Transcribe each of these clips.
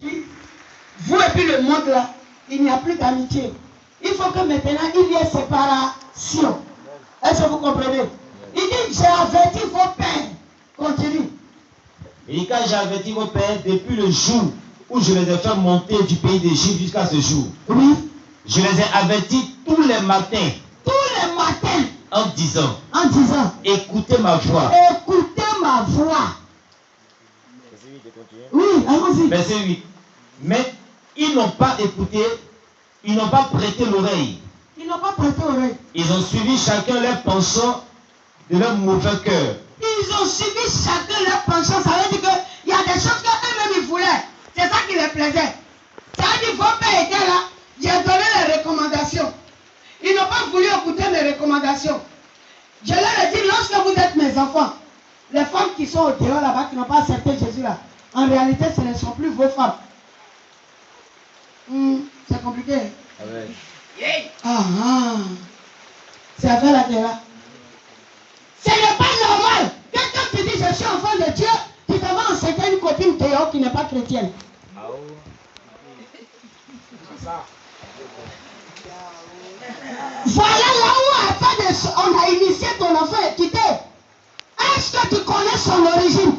Vous et puis le monde là, il n'y a plus d'amitié. Il faut que maintenant il y ait séparation. Est-ce que vous comprenez? Il dit, j'ai averti vos pères. Continue. Il dit, quand j'ai averti vos pères, depuis le jour où je les ai fait monter du pays d'Égypte jusqu'à ce jour, oui, je les ai avertis tous les matins. Tous les matins. En disant, écoutez ma voix. Écoutez ma voix. Oui, allons-y. Verset 8. Mais ils n'ont pas écouté, ils n'ont pas prêté l'oreille. Ils n'ont pas prêté l'oreille. Ils ont suivi chacun leur penchant de leur mauvais cœur. Ils ont suivi chacun leur penchant. Ça veut dire qu'il y a des choses qu'eux-mêmes ils voulaient. C'est ça qui les plaisait. Ça veut dire que vos pères étaient là. J'ai donné les recommandations. Ils n'ont pas voulu écouter mes recommandations. Je leur ai dit, lorsque vous êtes mes enfants, les femmes qui sont au dehors là-bas, qui n'ont pas accepté Jésus là, en réalité, ce ne sont plus vos femmes. C'est compliqué. C'est avec la terre. Ce n'est pas normal. Quelqu'un te dit, je suis enfant de Dieu, tu te vas enseigner une copine dehors qui n'est pas chrétienne. Voilà là où on a initié ton enfant et quitté. Est-ce que tu connais son origine?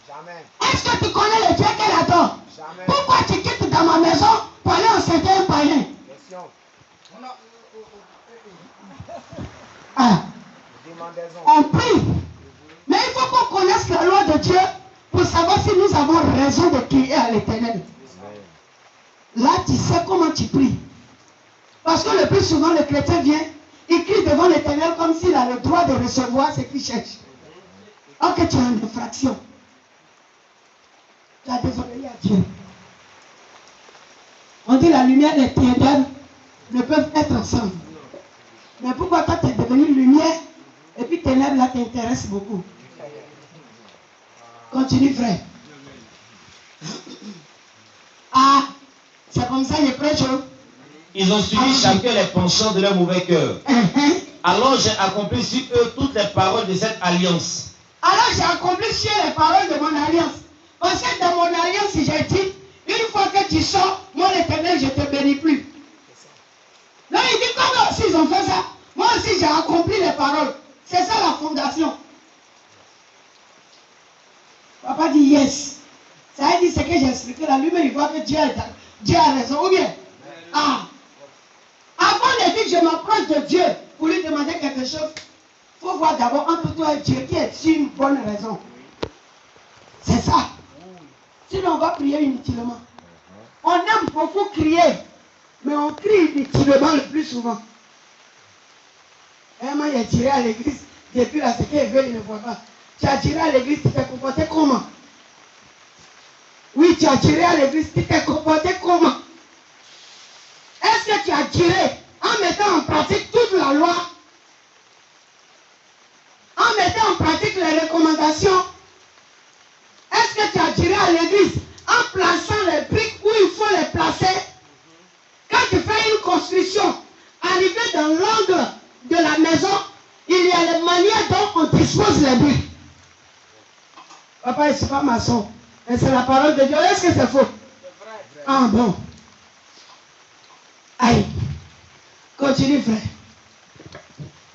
Jamais. Est-ce que tu connais le Dieu qu'elle adore? Jamais. Pourquoi tu quittes dans ma maison pour aller enseigner un païen? Question. On prie. Mais il faut qu'on connaisse la loi de Dieu pour savoir si nous avons raison de crier à l'Éternel. Là, tu sais comment tu pries. Parce que le plus souvent, le chrétien vient, il crie devant l'Éternel comme s'il a le droit de recevoir ce qu'il cherche. Or que tu as une infraction. Tu as désobéi à Dieu. On dit la lumière et les ténèbres ne peuvent être ensemble. Mais pourquoi toi tu es devenu lumière et puis ténèbres là t'intéressent beaucoup? Continue frère. C'est comme ça je prêche. Ils ont suivi chacun les penchants de leur mauvais cœur. Alors j'ai accompli sur eux toutes les paroles de cette alliance. Alors j'ai accompli sur les paroles de mon alliance. Parce que dans mon alliance, j'ai dit, une fois que tu sors, moi l'Éternel, je ne te bénis plus. Là, il dit, comme aussi ils ont fait ça, moi aussi j'ai accompli les paroles. C'est ça la fondation. Papa dit yes. Ça a dit ce que j'ai expliqué là. Lui-même, il voit que Dieu a raison. Ou bien, avant de dire je m'approche de Dieu pour lui demander quelque chose, il faut voir d'abord entre toi et Dieu qui est une bonne raison. C'est ça. Sinon, on va prier inutilement. On aime beaucoup crier, mais on crie inutilement le plus souvent. Moi, il a tiré à l'église. Depuis là, ce qu'il veut, il ne voit pas. Tu as tiré à l'église, tu t'es comporté comment? Oui, tu as tiré à l'église, tu t'es comporté comment? Est-ce que tu as tiré en mettant en pratique toute la loi? En mettant en pratique les recommandations? Est-ce que tu as tiré à l'église en plaçant les briques où il faut les placer? Quand tu fais une construction, arrivé dans l'angle de la maison, il y a les manières dont on dispose les briques. Papa, je ne suis pas maçon. Mais c'est la parole de Dieu. Est-ce que c'est faux? Ah bon. Aïe. Continue, frère.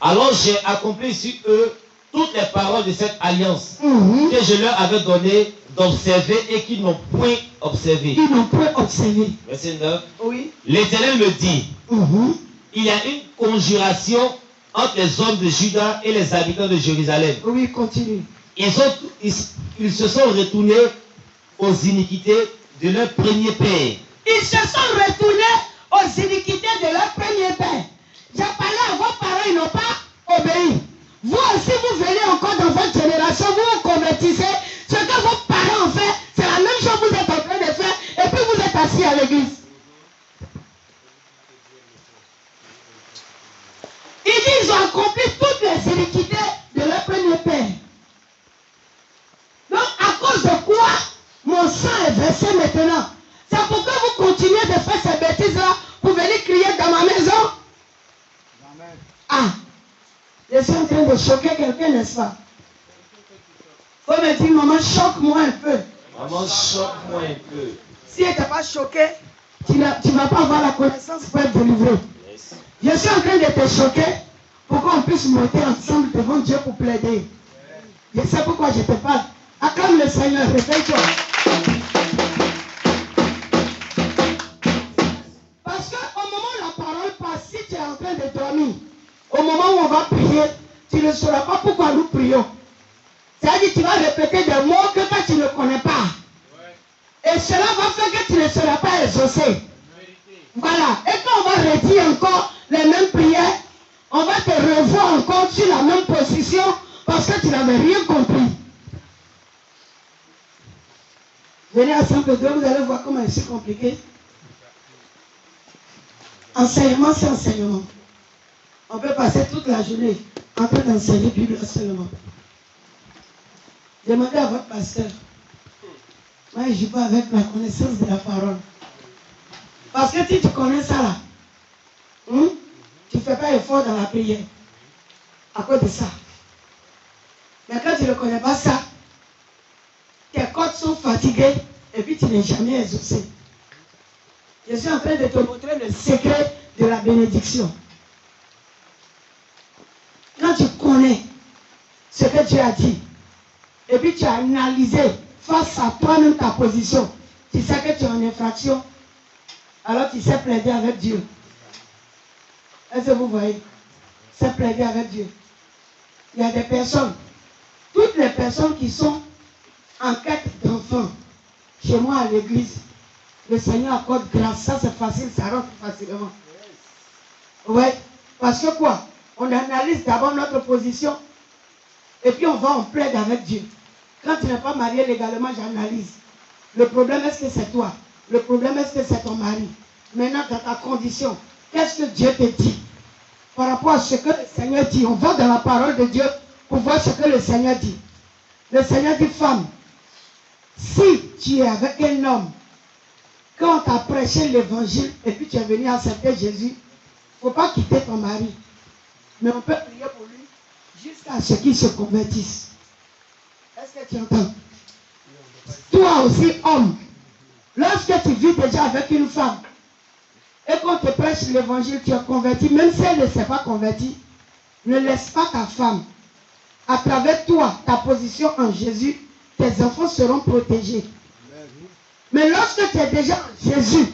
Alors j'ai accompli sur eux toutes les paroles de cette alliance que je leur avais donné d'observer et qu'ils n'ont point observé. Ils n'ont point observé. Verset 9. Oui. L'Éternel me dit, il y a une conjuration entre les hommes de Juda et les habitants de Jérusalem. Oui, continue. Ils se sont retournés aux iniquités de leur premier père. Ils se sont retournés aux iniquités de leur premier père. J'ai parlé à vos parents, ils n'ont pas obéi. Vous aussi, vous venez encore dans votre génération, vous vous convertissez. Ce que vos parents ont fait, c'est la même chose que vous êtes en train de faire. Et puis vous êtes assis à l'église. Ils disent qu'ils ont accompli toutes les iniquités de leur premier père. Donc, à cause de quoi mon sang est versé maintenant? C'est pourquoi vous continuez de faire ces bêtises-là pour venir crier dans ma maison? Amen. Je suis en train de choquer quelqu'un, n'est-ce pas? Faut me dire, maman, choque-moi un peu. Maman, choque-moi un peu. Si elle n'est pas choquée, tu ne vas pas avoir la connaissance pour être délivré. Je suis en train de te choquer pour qu'on puisse monter ensemble devant Dieu pour plaider. Je sais pourquoi je te parle. Acclame le Seigneur, réveille-toi. Parce qu'au moment où la parole passe, si tu es en train de dormir, au moment où on va prier, tu ne sauras pas pourquoi nous prions. C'est-à-dire que tu vas répéter des mots que toi tu ne connais pas. Et cela va faire que tu ne seras pas exaucé. Voilà. Et quand on va redire encore les mêmes prières, on va te revoir encore sur la même position parce que tu n'avais rien compris. Venez à Saint-Pédro, vous allez voir comment c'est compliqué. Enseignement, c'est enseignement. On peut passer toute la journée en train d'enseigner Bible seulement. Demandez à votre pasteur. Moi, je joue pas avec la connaissance de la parole. Parce que si tu connais ça là, tu ne fais pas effort dans la prière. À cause de ça. Mais quand tu ne connais pas ça, tes côtes sont fatiguées et puis tu n'es jamais exaucé. Je suis en train de te montrer le secret de la bénédiction. Quand tu connais ce que Dieu a dit, et puis tu as analysé face à toi-même ta position, tu sais que tu es en infraction, alors tu sais plaider avec Dieu. Est-ce que vous voyez? C'est plaider avec Dieu. Il y a des personnes, toutes les personnes qui sont en quête d'enfants, chez moi à l'église, le Seigneur accorde grâce. Ça c'est facile, ça rentre facilement. Oui, parce que quoi? On analyse d'abord notre position et puis on va en plaide avec Dieu. Quand tu n'es pas marié légalement, j'analyse. Le problème, est-ce que c'est toi? Le problème, est-ce que c'est ton mari? Maintenant, dans ta condition, qu'est-ce que Dieu te dit? Par rapport à ce que le Seigneur dit, on va dans la parole de Dieu pour voir ce que le Seigneur dit. Le Seigneur dit, femme, si tu es avec un homme, quand on t'a prêché l'évangile et puis tu es venu accepter Jésus, il ne faut pas quitter ton mari. Mais on peut prier pour lui jusqu'à ce qu'il se convertisse. Est-ce que tu entends? Toi aussi, homme, lorsque tu vis déjà avec une femme et qu'on te prêche l'évangile, tu es converti, même si elle ne s'est pas convertie, ne laisse pas ta femme. À travers toi, ta position en Jésus, tes enfants seront protégés. Mais lorsque tu es déjà en Jésus,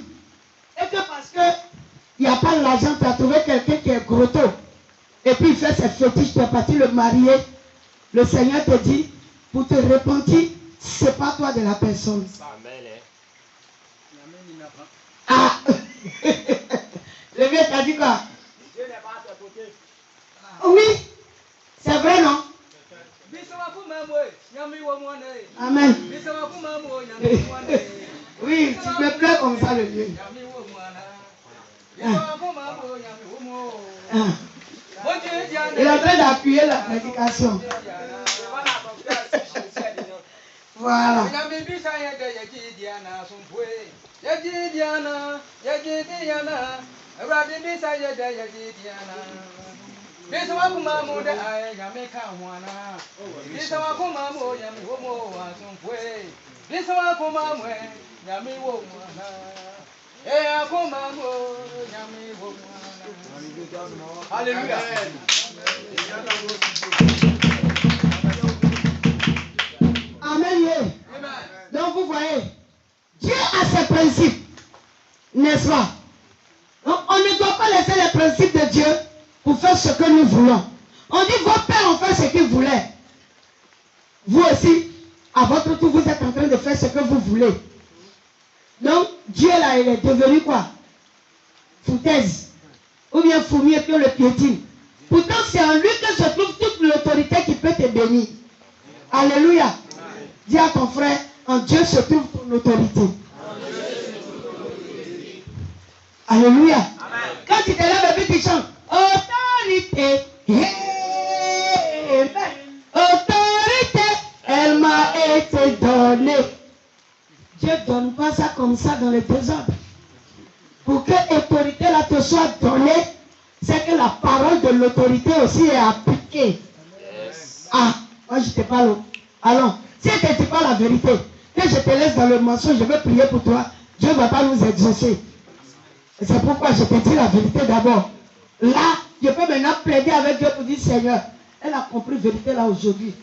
et que parce qu'il n'y a pas l'argent, tu as trouvé quelqu'un qui est grotto, et puis il fait ses fétiches, tu es parti le marier, le Seigneur te dit, pour te repentir, sépare toi de la personne. Ah, le vieux t'a dit quoi? Oui, c'est vrai, non? Amen. Oui, tu me plais comme ça, le vieux. Il est en train d'appuyer la prédication. Voilà. Alléluia. Amen. Donc vous voyez, Dieu a ses principes, n'est-ce pas? Donc on ne doit pas laisser les principes de Dieu pour faire ce que nous voulons. On dit vos pères ont fait ce qu'ils voulaient. Vous aussi, à votre tour, vous êtes en train de faire ce que vous voulez. Donc Dieu là, il est devenu quoi? Foutaise. Ou bien fourmi et puis on le piétine. Pourtant c'est en lui que se trouve toute l'autorité qui peut te bénir. Alléluia. Dis à ton frère, en Dieu se trouve ton autorité. Alléluia. Amen. Quand tu te lèves et puis tu chantes, autorité, autorité, elle m'a été donnée. Dieu ne donne pas ça comme ça dans le désordre. Pour que l'autorité là te soit donnée, c'est que la parole de l'autorité aussi est appliquée. Yes. Ah, moi je te parle. Allons, si tu ne dis pas la vérité, que je te laisse dans le mensonge, je vais prier pour toi. Dieu ne va pas nous exaucer. Et c'est pourquoi je te dis la vérité d'abord. Là, je peux maintenant plaider avec Dieu pour dire, Seigneur, elle a compris la vérité là aujourd'hui.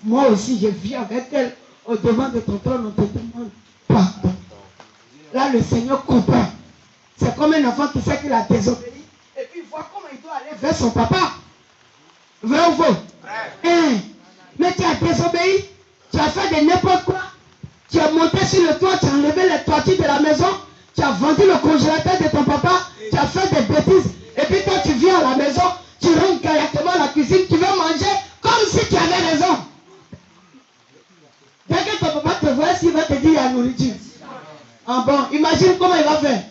Moi aussi, je vis avec elle au devant de ton trône, on te demande pardon. Là, le Seigneur comprend. C'est comme un enfant qui sait qu'il a désobéi. Et puis, il voit comment il doit aller vers son papa. Vrai ou faux? Mais tu as désobéi. Tu as fait de n'importe quoi. Tu es monté sur le toit, tu as enlevé les toitures de la maison. Tu as vendu le congélateur de ton papa. Tu as fait des bêtises. Et puis, toi, tu viens à la maison. Tu rentres directement à la cuisine. Tu veux manger comme si tu avais raison. Dès que ton papa te voit, s'il va te dire il y a nourriture. Ah bon, imagine comment il va faire.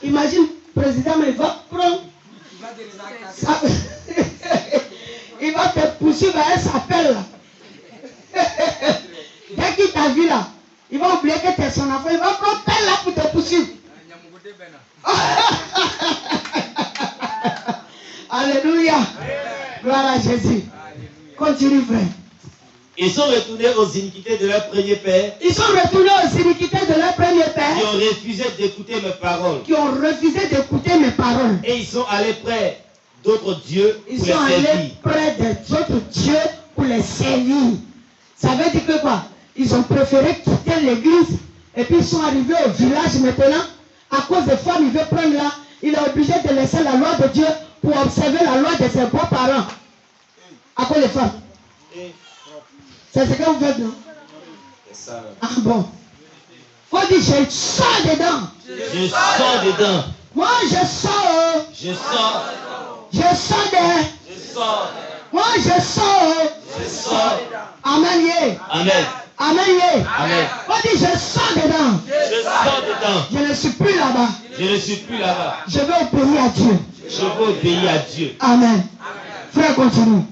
Imagine, le président, mais il va prendre. Il va te poursuivre à un s'appelle là. Dès qu'il t'a vu là, il va oublier que tu es son enfant. Il va prendre pelle là pour te poursuivre. Alléluia. Gloire à Jésus. Continue, frère. Ils sont retournés aux iniquités de leur premier père. Ils sont retournés aux iniquités de leur premier père. Qui ont refusé d'écouter mes paroles. Qui ont refusé d'écouter mes paroles. Et ils sont allés près d'autres dieux pour les servir. Ils sont allés près d'autres dieux pour les servir. Ça veut dire que quoi? Ils ont préféré quitter l'église. Et puis ils sont arrivés au village maintenant. À cause des femmes, il veut prendre là. Il est obligé de laisser la loi de Dieu pour observer la loi de ses beaux-parents. À cause des femmes. C'est ce que vous faites, non? C'est ça. Ah bon. Faut dire, je sors dedans. Je sors dedans. Moi, je sors. Je sors. Je sors dedans. Je sors. Moi, je sors. Je sors. Amen. Yeah. Amen. Amen. Yeah. Amen. Faut dire, je sors dedans. Je sors dedans. Je ne suis plus là-bas. Je ne suis plus là-bas. Je vais obéir à Dieu. Je veux obéir à Dieu. Amen. Frère, continue.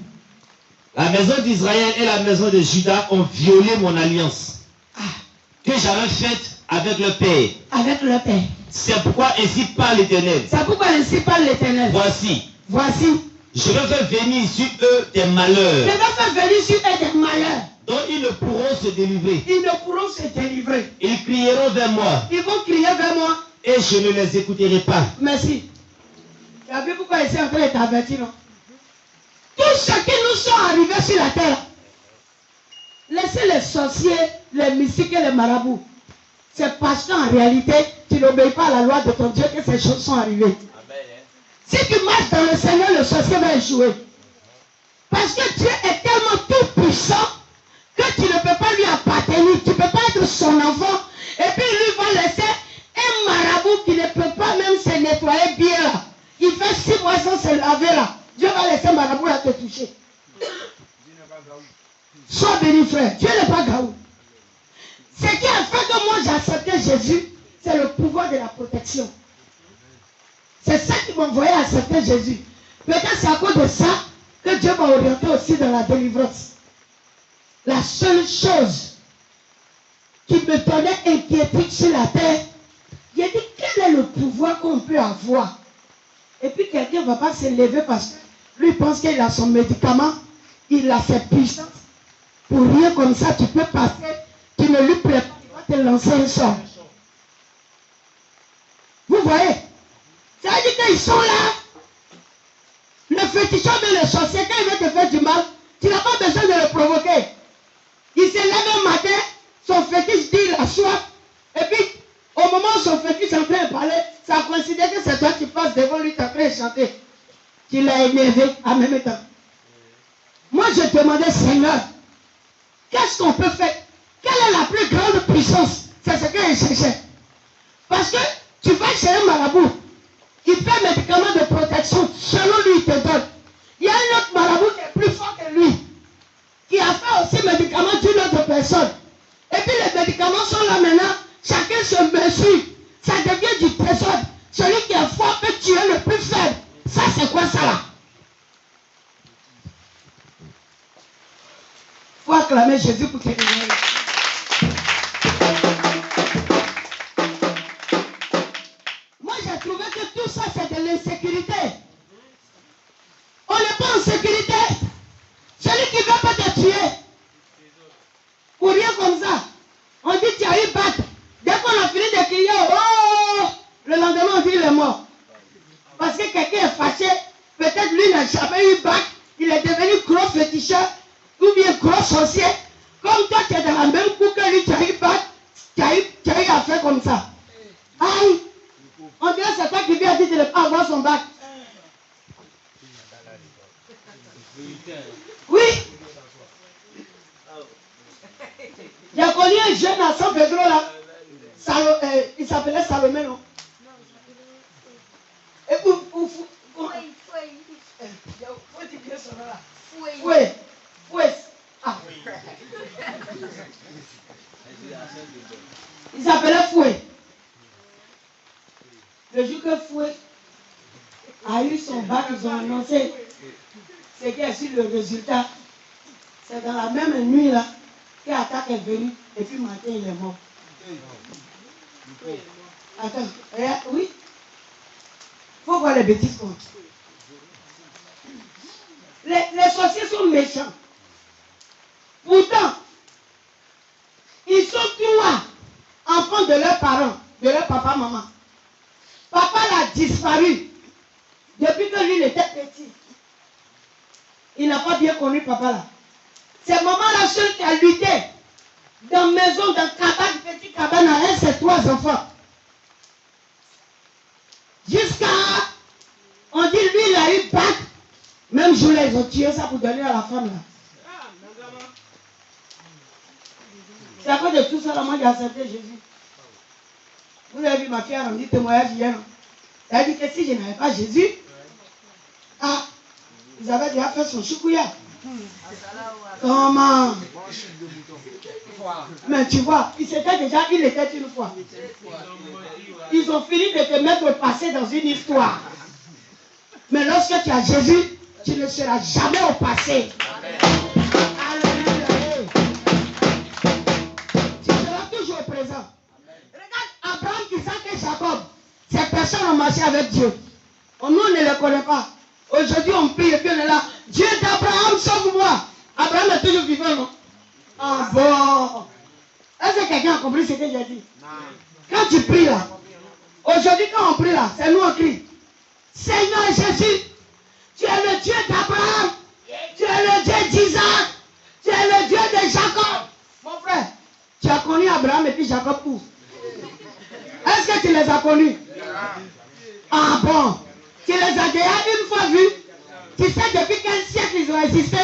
La maison d'Israël et la maison de Juda ont violé mon alliance que j'avais faite avec le Père. Avec le Père. C'est pourquoi ainsi parle l'Éternel. C'est pourquoi ainsi parle l'Éternel. Voici. Voici. Je vais faire venir sur eux des malheurs. Je vais faire venir sur eux des malheurs. Dont ils ne pourront se délivrer. Ils ne pourront se délivrer. Ils crieront vers moi. Ils vont crier vers moi. Et je ne les écouterai pas. Merci. Tu as vu pourquoi ils sont en train de t'avertir, non? Tous ceux qui nous sont arrivés sur la terre, laissez les sorciers, les mystiques et les marabouts. C'est parce qu'en réalité, tu n'obéis pas à la loi de ton Dieu que ces choses sont arrivées. Amen. Si tu marches dans le Seigneur, le sorcier va échouer. Parce que Dieu est tellement tout puissant que tu ne peux pas lui appartenir. Tu ne peux pas être son enfant. Et puis lui va laisser un marabout qui ne peut pas même se nettoyer bien là. Il fait 6 mois sans se laver là. Dieu va laisser marabout là te toucher. Sois béni, frère. Dieu n'est pas gaou. Ce qui a fait que moi j'ai accepté Jésus, c'est le pouvoir de la protection. C'est ça qui m'a envoyé accepter Jésus. Peut-être c'est à cause de ça que Dieu m'a orienté aussi dans la délivrance. La seule chose qui me donnait inquiétude sur la terre, j'ai dit quel est le pouvoir qu'on peut avoir. Et puis quelqu'un ne va pas se lever parce que lui pense qu'il a son médicament, il a ses puissances. Pour rien comme ça, tu peux passer, tu ne lui plais pas, il va te lancer un sort. Vous voyez? Ça veut dire qu'ils sont là. Le féticheur de le sorcier, quand il veut te faire du mal, tu n'as pas besoin de le provoquer. Il se lève un matin, son fétiche dit il a soif, et puis au moment où son fétiche est en train de parler, ça considère que c'est toi qui passes devant lui, tu es en train de chanter. Tu l'as énervé en même temps. Moi je demandais, Seigneur, qu'est-ce qu'on peut faire? Quelle est la plus grande puissance? C'est ce que je cherchais. Parce que tu vas chez un marabout, il fait un médicament de protection, selon lui il te donne. Il y a un autre marabout qui est plus fort que lui, qui a fait aussi médicament d'une autre personne. Et puis les médicaments sont là maintenant, chacun se mesure, ça devient du trésor. Celui qui est fort peut tuer le plus faible. Ça c'est quoi ça là? Il faut acclamer Jésus pour qu'il réveille. Moi j'ai trouvé que tout ça c'est de l'insécurité. On n'est pas en sécurité. Celui qui ne veut pas te tuer. Pour rien comme ça. On dit tu as eu bac. Dès qu'on a Le lendemain, on dit qu'il est mort. Parce que quelqu'un est fâché. Peut-être lui n'a jamais eu bac. Il est devenu gros féticheur. Ou bien gros sorcier. Comme toi, tu es dans la même coupe que lui, tu as eu bac. Tu as eu affaire comme ça. Aïe. On dirait que c'est toi qui viens dire de ne pas avoir son bac. Oui. J'ai connu un jeune à San Pedro là. Il s'appelait Salomé, non? Et Fouet. Ah. Il s'appelait Fouet. Le jour que Fouet a eu son bac, ils ont annoncé ce qui est sur le résultat. C'est dans la même nuit là qu'attaque est venue et puis matin il est mort. Attends, oui. Il faut voir les bêtises contre. Les sorciers sont méchants. Pourtant, ils sont trois enfants de leurs parents, de leur papa, maman. Papa l'a disparu depuis que lui il était petit. Il n'a pas bien connu papa là. C'est maman la seule qui a lutté dans maison, dans cabane, petit cabane avec ses trois enfants. Jusqu'à, on dit lui il a eu bac. Même jour là ils ont tué ça pour donner à la femme là. C'est à cause de tout ça là, moi j'ai accepté Jésus. Vous avez vu ma fille a rendu témoignage hier. Elle a dit que si je n'avais pas Jésus, ils avaient déjà fait son choukouya. Comment? Mais tu vois, il était une fois. Ils ont fini de te mettre au passé dans une histoire. Mais lorsque tu as Jésus, tu ne seras jamais au passé. Alléluia. Tu seras toujours au présent. Regarde Abraham, Isaac et Jacob. Ces personnes ont marché avec Dieu. Nous, on ne les connaît pas. Aujourd'hui, on prie et puis on est là. Dieu d'Abraham, sauve-moi. Abraham est toujours vivant, non? Ah bon. Est-ce que quelqu'un a compris ce que j'ai dit? Quand tu pries là, aujourd'hui quand on prie là, c'est nous on crie. Seigneur Jésus, tu es le Dieu d'Abraham, tu es le Dieu d'Isaac, tu es le Dieu de Jacob. Mon frère, tu as connu Abraham et puis Jacob où? Est-ce que tu les as connus? Ah bon. Tu les as déjà une fois vus? Tu sais depuis quel siècle ils ont existé?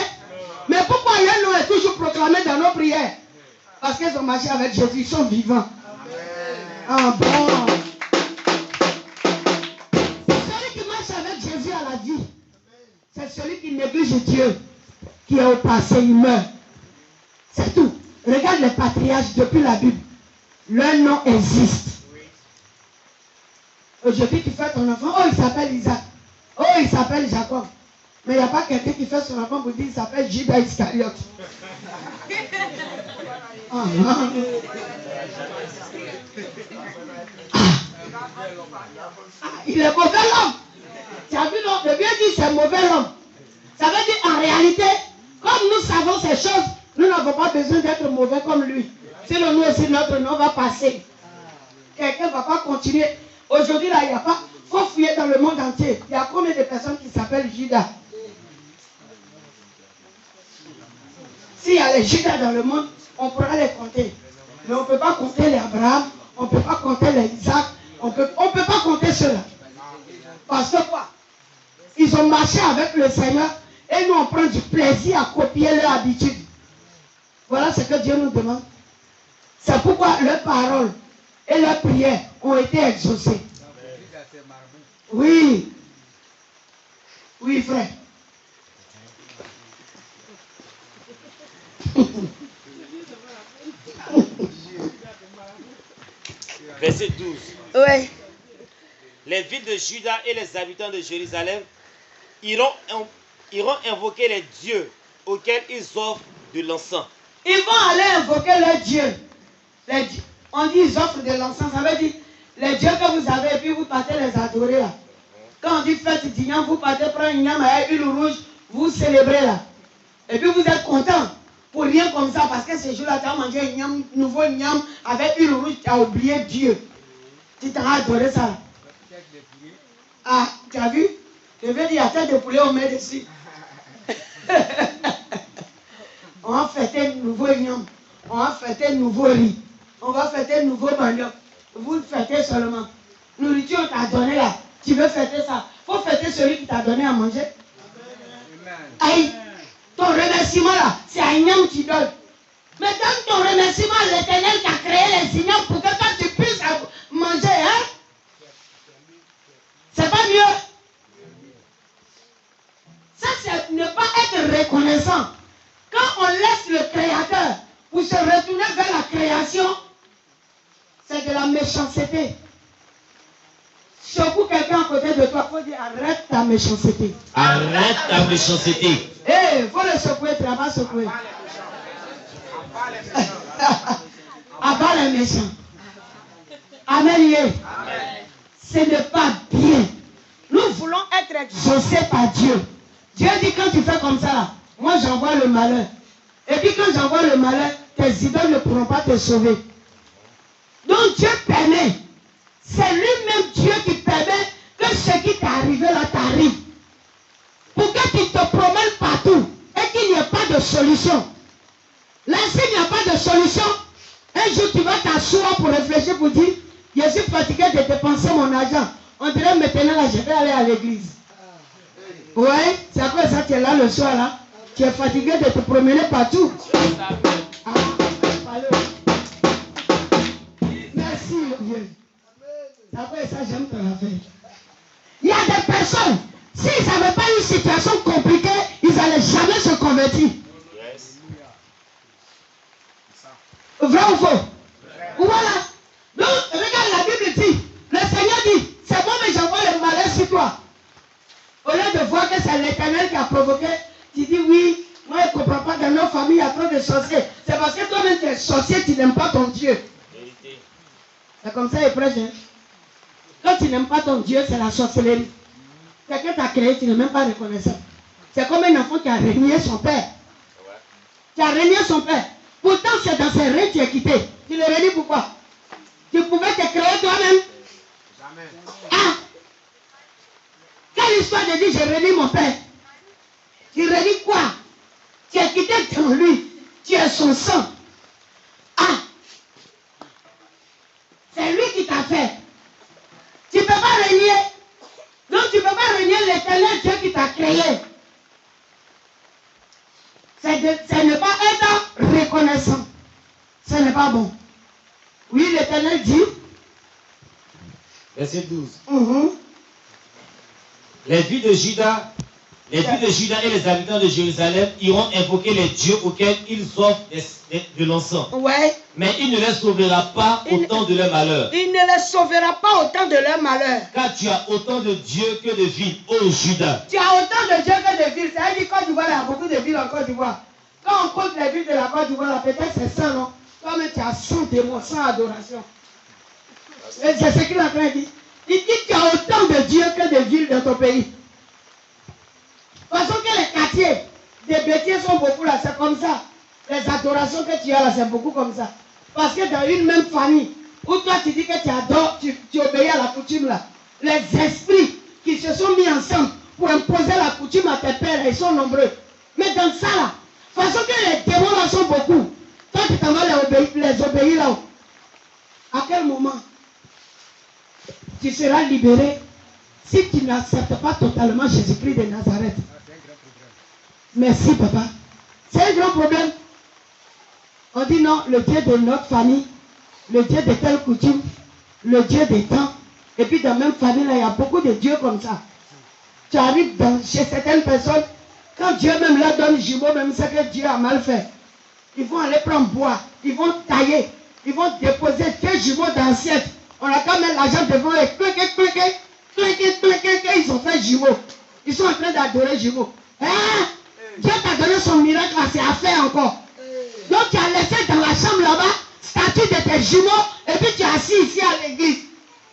Mais pourquoi leur nom est toujours proclamé dans nos prières? Parce qu'ils ont marché avec Jésus, ils sont vivants. Ah bon. Celui qui marche avec Jésus à la vie, c'est celui qui néglige Dieu, qui est au passé, il meurt. C'est tout. Regarde les patriarches depuis la Bible. Leur nom existe. Aujourd'hui, tu fais ton enfant, oh il s'appelle Isaac, oh il s'appelle Jacob. Mais il n'y a pas quelqu'un qui fait son enfant pour dire qu'il s'appelle Judas Iscariote. Il est mauvais l'homme. Tu as vu, non? Le bien dit c'est mauvais l'homme. Ça veut dire en réalité, comme nous savons ces choses, nous n'avons pas besoin d'être mauvais comme lui. Sinon nous aussi notre nom va passer. Quelqu'un ne va pas continuer. Aujourd'hui là, il n'y a pas. Il faut fouiller dans le monde entier. Il y a combien de personnes qui s'appellent Judas? S'il y a les Judas dans le monde, on pourra les compter. Mais on ne peut pas compter les Abraham, on ne peut pas compter les Isaac, on peut pas compter ceux-là. Parce que quoi? Ils ont marché avec le Seigneur et nous on prend du plaisir à copier leur habitude. Voilà ce que Dieu nous demande. C'est pourquoi leurs paroles et leurs prières ont été exaucées. Oui. Oui, frère. Verset 12. Oui. Les villes de Juda et les habitants de Jérusalem iront invoquer les dieux auxquels ils offrent de l'encens. Ils vont aller invoquer leurs dieux. On dit ils offrent de l'encens. Ça veut dire les dieux que vous avez et puis vous partez les adorer là. Quand on dit fête d'igname, vous partez prendre une igname avec huile rouge, vous célébrez là. Et puis vous êtes content pour rien comme ça parce que ce jour-là, tu as mangé un nouveau igname avec huile rouge, tu as oublié Dieu. Tu t'as adoré ça. Ah, tu as vu? Je veux dire, à tête de poulet, on met dessus. On va fêter un nouveau yam. On va fêter un nouveau riz. On va fêter un nouveau manioc. Vous le fêtez seulement. Nourriture, on t'a donné là. Tu veux fêter ça. Il faut fêter celui qui t'a donné à manger. Aïe, ton remerciement là, c'est un yam qui donne. Mais donne ton remerciement à l'Éternel qui a créé les ignames pour que quand tu puisses manger, hein? C'est pas mieux. Ça, c'est ne pas être reconnaissant. Quand on laisse le Créateur pour se retourner vers la création, c'est de la méchanceté. Secoue quelqu'un à côté de toi, il faut dire arrête ta méchanceté. Arrête ta méchanceté. Il faut le secouer, tu vas pas secouer. Abat les méchants. Amen. Ce n'est pas bien. Nous voulons être exaucés par Dieu. Dieu dit quand tu fais comme ça, là, moi j'envoie le malheur. Et puis quand j'envoie le malheur, tes idoles ne pourront pas te sauver. Donc Dieu permet. C'est lui-même Dieu qui permet que ce qui t'est arrivé là t'arrive. Pour que tu te promènes partout et qu'il n'y ait pas de solution. Là, s'il n'y a pas de solution, un jour tu vas t'asseoir pour réfléchir, pour dire, je suis fatigué de dépenser mon argent. On dirait maintenant là, je vais aller à l'église. Ouais, c'est à quoi ça tu es là le soir là? Tu es fatigué de te promener partout. Ah, merci Dieu. C'est à quoi ça j'aime ton affaire. Il y a des personnes, s'ils n'avaient pas une situation compliquée, ils n'allaient jamais se convertir. Vrai ou faux? Voilà. Donc, regarde, la Bible dit, le Seigneur dit, c'est bon, mais j'envoie le malheur sur toi. Au lieu de voir que c'est l'Éternel qui a provoqué, tu dis oui, moi je ne comprends pas, dans nos familles, il y a trop de sorciers. C'est parce que toi-même tu es sorcier, tu n'aimes pas ton Dieu. C'est comme ça, il prêche. Hein? Quand tu n'aimes pas ton Dieu, c'est la sorcellerie. Quelqu'un t'a créé, tu n'es même pas reconnaissant. C'est comme un enfant qui a régné son père. Qui a régné son père. Pourtant, c'est dans ses règnes que tu es quitté. Tu le redis pourquoi? Tu pouvais te créer toi-même. Jamais. Ah! Quelle histoire de dire j'ai redis mon père? Tu redis quoi? Tu es quitté dans lui. Tu es son sang. Ah! C'est lui qui t'a fait. Tu ne peux pas régner. Donc tu ne peux pas régner l'Éternel Dieu qui t'a créé. C'est ne pas être reconnaissant. Ce n'est pas bon. Oui, l'Éternel dit. Verset 12. Les filles de Juda et les habitants de Jérusalem iront invoquer les dieux auxquels ils offrent de l'encens. Ouais. Mais il ne les sauvera pas au temps de leur malheur. Il ne les sauvera pas au temps de leur malheur. Car tu as autant de dieux que de villes, ô Juda. Tu as autant de dieux que de villes. C'est-à-dire Côte d'Ivoire, il y a beaucoup de villes en Côte d'Ivoire. Quand on compte les villes de la Côte d'Ivoire, peut-être c'est 100, non? Toi-même, tu as 100 démons, 100 adorations. Et c'est ce qu'il est en train de dire. Il dit que tu as autant de dieux que de villes dans ton pays. Parce que les quartiers des bêtises sont beaucoup là, c'est comme ça. Les adorations que tu as là, c'est beaucoup comme ça. Parce que dans une même famille, où toi tu dis que tu adores, tu obéis à la coutume là, les esprits qui se sont mis ensemble pour imposer la coutume à tes pères, ils sont nombreux. Mais dans ça là, façon que les démons là sont beaucoup, toi tu t'en vas les obéir là-haut. À quel moment tu seras libéré si tu n'acceptes pas totalement Jésus-Christ de Nazareth? Merci papa. C'est un grand problème. On dit non, le Dieu de notre famille, le Dieu de telle coutume, le Dieu des temps. Et puis dans la même famille, là, il y a beaucoup de dieux comme ça. Tu arrives chez certaines personnes, quand Dieu même leur donne jumeau, même c'est que Dieu a mal fait. Ils vont aller prendre bois, ils vont tailler, ils vont déposer deux jumeaux dans l'assiette. On a quand même l'argent devant eux, ils ont fait jumeaux. Ils sont en train d'adorer jumeaux. Hein? Dieu t'a donné son miracle, c'est à faire encore. Donc tu as laissé dans la chambre là-bas, statue de tes jumeaux, et puis tu es assis ici à l'église.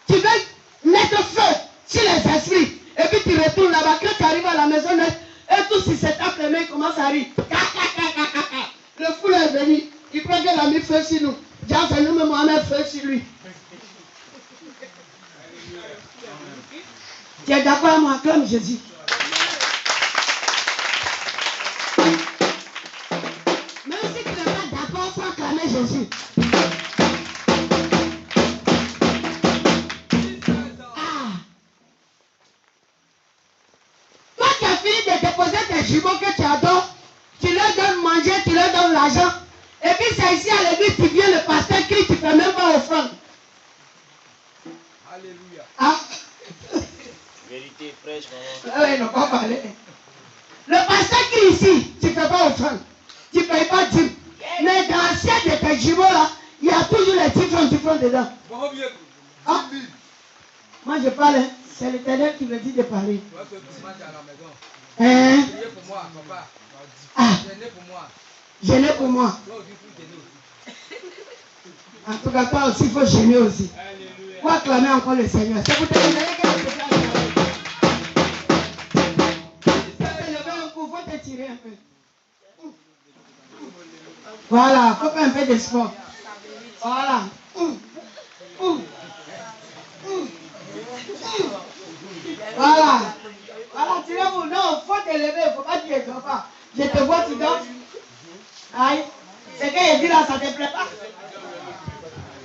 Tu veux mettre feu sur les esprits, et puis tu retournes là-bas. Quand tu arrives à la maison, et tous ils se tapent les mains, commencent à rire. Le fou est venu, il prend que la mis feu sur nous. Dieu fait nous-mêmes, on met feu sur lui. Tu es d'accord avec moi? Acclame Jésus. Même si tu n'es pas d'accord, il faut acclamer Jésus. Toi qui as fini de déposer tes jumeaux que tu adores, tu leur donnes manger, tu leur donnes l'argent. Et puis c'est ici à l'église, tu viens, le pasteur crie, tu ne fais même pas offrande. Alléluia. Ah. Vérité fraîche, maman. Ah oui, non, pas parler. Le pasteur crie ici, tu ne fais pas offrande. Tu ne payes pas 10. Mais dans l'assiette de tes jumeaux là, il y a toujours les 10 francs dedans. Ah. Moi je parle, hein. C'est l'Éternel qui me dit de parler. Hein? Pour moi, papa. Ah. Gêné pour moi. Gêner pour moi. Toi aussi, il faut gêner aussi. En tout cas, toi aussi, il faut gêner aussi. Alléluia. Il faut acclamer encore le Seigneur. C'est pour te donner que je te fais acclamer. Il faut te lever un coup, il faut te tirer un peu. Voilà, il faut faire un peu de sport. Voilà. Voilà. Voilà, tirez-vous. Non, il faut te lever, il ne faut pas dire que tu ne dors pas. Je te vois, tu dors. Aïe. C'est que je dis là, ça ne te plaît pas.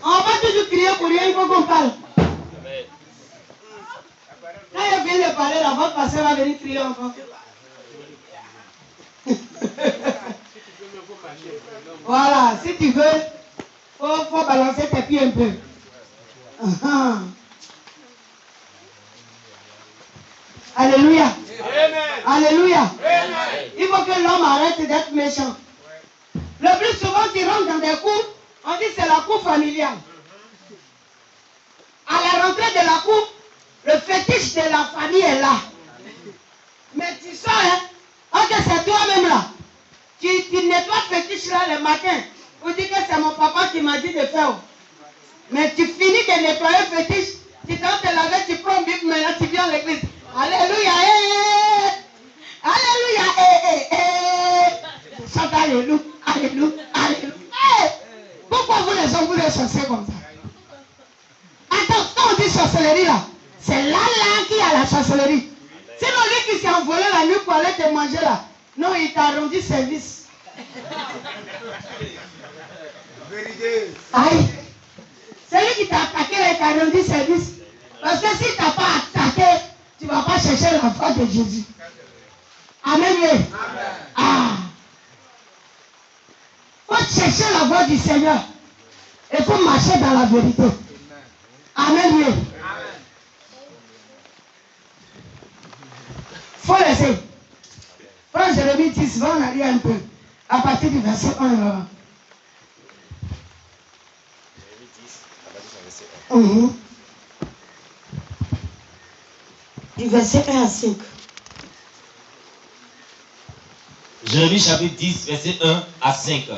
On va toujours crier pour rien, il faut qu'on parle. Quand je viens de parler, la votre pasteur va venir crier encore. Voilà, si tu veux, faut balancer tes pieds un peu. Alléluia. Amen. Alléluia. Amen. Il faut que l'homme arrête d'être méchant. Le plus souvent, tu rentres dans des cours, on dit c'est la cour familiale. À la rentrée de la cour, le fétiche de la famille est là. Mais tu sens, hein, ok, c'est toi-même là. Tu nettoies le fétiche là le matin. Pour dire que c'est mon papa qui m'a dit de faire. Mais tu finis de nettoyer le fétiche, tu t'en te laver, tu prends Bible, maintenant tu viens à l'église. Alléluia, alléluia, chante alléluia, alléluia, alléluia. Pourquoi vous les hommes, vous les chassez comme ça? Attends, quand on dit sorcellerie là, c'est là qui a la sorcellerie. Sinon lui qui s'est envolé la nuit pour aller te manger là, non, il t'a rendu service. Vérité. Aïe. C'est lui qui t'a attaqué là, il t'a rendu service. Parce que si tu n'as pas attaqué, tu ne vas pas chercher la foi de Jésus. Amen. Amen. Ah. Il faut chercher la voix du Seigneur. Il faut marcher dans la vérité. Amen. Amen. Il faut laisser. Prends Jérémie 10, va en arrière un peu. À partir du verset 1. Jérémie 10, à partir du verset 1. Du verset 1 à 5. Jérémie chapitre 10, verset 1 à 5.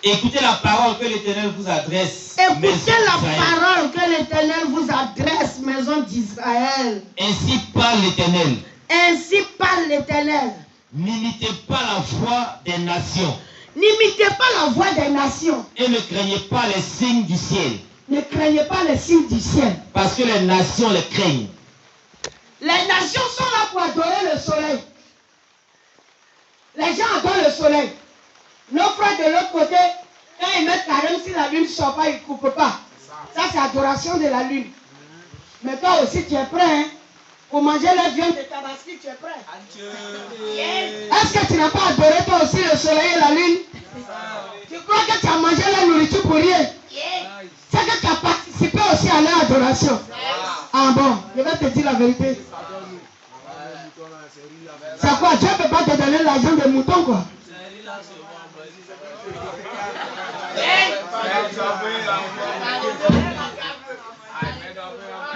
Écoutez la parole que l'Éternel vous adresse. Écoutez la parole que l'Éternel vous adresse, maison d'Israël. Ainsi parle l'Éternel. Ainsi parle l'Éternel. N'imitez pas la voix des nations. N'imitez pas la voix des nations. Et ne craignez pas les signes du ciel. Ne craignez pas les signes du ciel. Parce que les nations les craignent. Les nations sont là pour adorer le soleil. Les gens adorent le soleil. Nos frères de l'autre côté, quand ils mettent carême, si la lune ne sort pas, ils ne coupent pas. Ça, c'est adoration de la lune. Mais toi aussi, tu es prêt, hein? Pour manger la viande de Tabaski, tu es prêt? Est-ce que tu n'as pas adoré toi aussi le soleil et la lune? Tu crois que tu as mangé la nourriture pour rien? C'est que tu as participé aussi à leur adoration. Ah bon, je vais te dire la vérité. C'est quoi? Dieu ne peut pas te donner l'argent de mouton, quoi.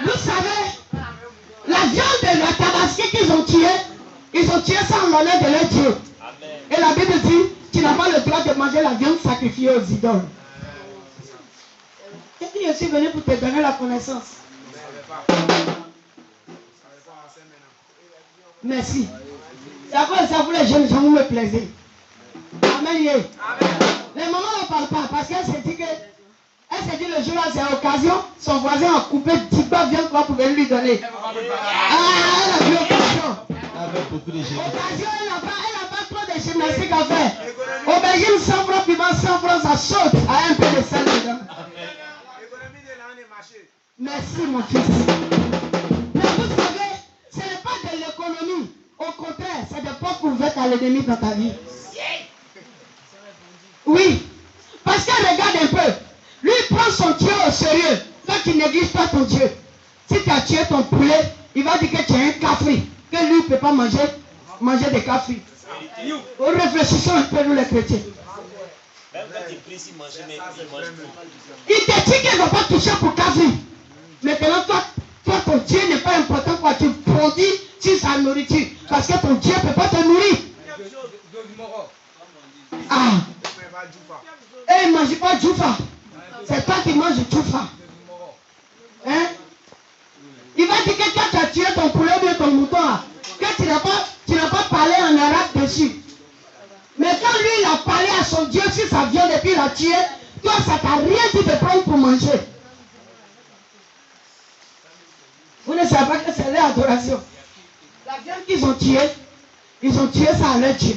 Vous savez, la viande de la Tabaski qu'ils ont tué, ils ont tué ça en l'honneur de leur Dieu. Et la Bible dit, tu n'as pas le droit de manger la viande sacrifiée aux idoles. Et puis je suis venu pour te donner la connaissance. Merci. C'est à cause de ça, vous les jeunes gens, vous me plaisez. Amen. Les mamans ne parlent pas parce qu'elles se disent que Elle s'est dit le jour-là, c'est l'occasion. Son voisin a coupé 10 balles, vient quoi pour venir lui donner. Ah, elle a vu l'occasion. Avec beaucoup de génie. Occasion, elle n'a pas trop de gymnastique à faire. Aubergine 100 francs, piment 100 francs, ça saute à un peu de sel dedans. L'économie de l'année marché. Merci mon fils. Mais vous savez, ce n'est pas de l'économie. Au contraire, c'est des portes ouvertes à l'ennemi dans ta vie. Oui. Parce que regarde un peu. Lui prend son Dieu au sérieux. Toi tu négliges pas ton Dieu. Si tu as tué ton poulet, il va dire que tu es un cafri. Que lui ne peut pas manger des cafris. Réfléchissons un peu nous les chrétiens. Même quand il prie, il mange, mais il mange tout. Il te dit qu'il ne va pas toucher pour cafri. Maintenant toi ton Dieu n'est pas important quand tu produis sur sa nourriture. Parce que ton Dieu ne peut pas te nourrir. Ah. Et il ne mange pas Djoufa. C'est toi qui manges Djoufa. Hein? Il va dire que toi tu as tué ton poulet ou bien ton mouton là. Que tu n'as pas parlé en arabe dessus. Mais quand lui il a parlé à son Dieu sur sa viande et puis il a tué, toi ça t'a rien dit de prendre pour manger. Vous ne savez pas que c'est leur adoration. La viande qu'ils ont tué ça à leur Dieu.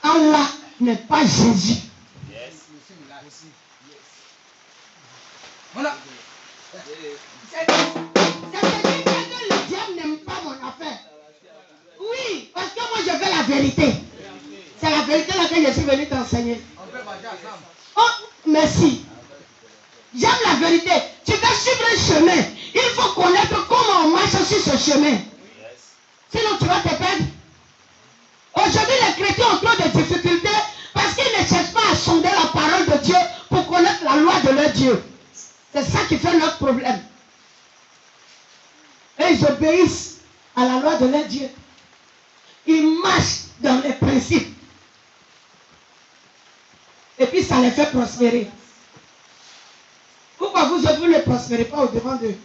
Allah n'est pas Jésus. Voilà. C'est-à-dire que le diable n'aime pas mon affaire. Oui, parce que moi je veux la vérité. C'est la vérité laquelle je suis venu t'enseigner. Oh, merci. J'aime la vérité. Tu veux suivre un chemin. Il faut connaître comment on marche sur ce chemin. Sinon tu vas te perdre. Aujourd'hui les chrétiens ont trop de difficultés parce qu'ils ne cherchent pas à sonder la parole de Dieu pour connaître la loi de leur Dieu. C'est ça qui fait notre problème. Et ils obéissent à la loi de leur Dieu. Ils marchent dans les principes. Et puis ça les fait prospérer. Pourquoi vous ne prospérez pas au-devant d'eux?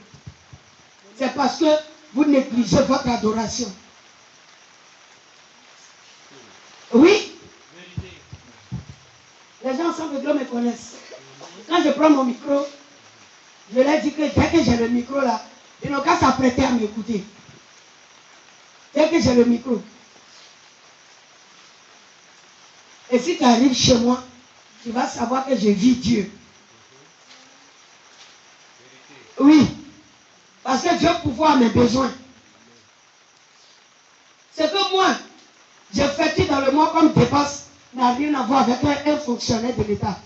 C'est parce que vous négligez votre adoration. Oui. Les gens sans de Dieu me connaissent. Quand je prends mon micro, je leur dis que dès que j'ai le micro là, ils n'ont qu'à s'apprêter à m'écouter. Dès que j'ai le micro. Et si tu arrives chez moi, tu vas savoir que je vis Dieu. Oui. Parce que Dieu pourvoit à mes besoins. C'est que moi, je fais dans le mois comme dépense n'a rien à voir avec un fonctionnaire de l'État.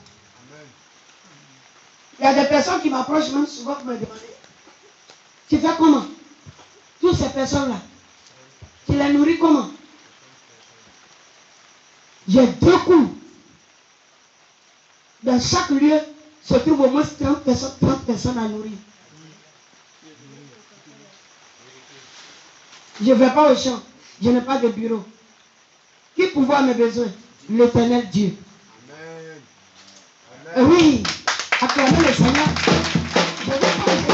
Il y a des personnes qui m'approchent même souvent pour me demander, tu fais comment? Toutes ces personnes-là, tu les nourris comment? J'ai 2 coups. Dans chaque lieu se trouve au moins 30 personnes à nourrir. Je ne vais pas au champ. Je n'ai pas de bureau. Qui pourvoit mes besoins? L'Éternel Dieu. Amen. Oui. Acclamez le Seigneur. Je ne vais pas au champ.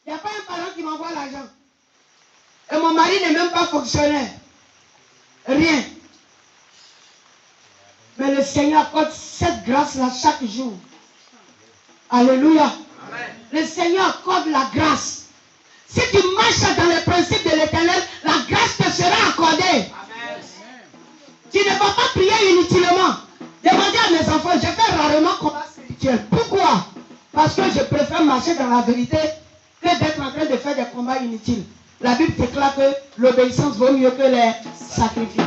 Il n'y a pas un parent qui m'envoie l'argent. Et mon mari n'est même pas fonctionnaire. Rien. Mais le Seigneur accorde cette grâce-là chaque jour. Alléluia. Amen. Le Seigneur accorde la grâce. Si tu marches dans les principes de l'Éternel, la grâce te sera accordée. Amen. Tu ne vas pas prier inutilement. Demandez à mes enfants, je fais rarement combat spirituel. Pourquoi? Parce que je préfère marcher dans la vérité que d'être en train de faire des combats inutiles. La Bible déclare que l'obéissance vaut mieux que les sacrifices.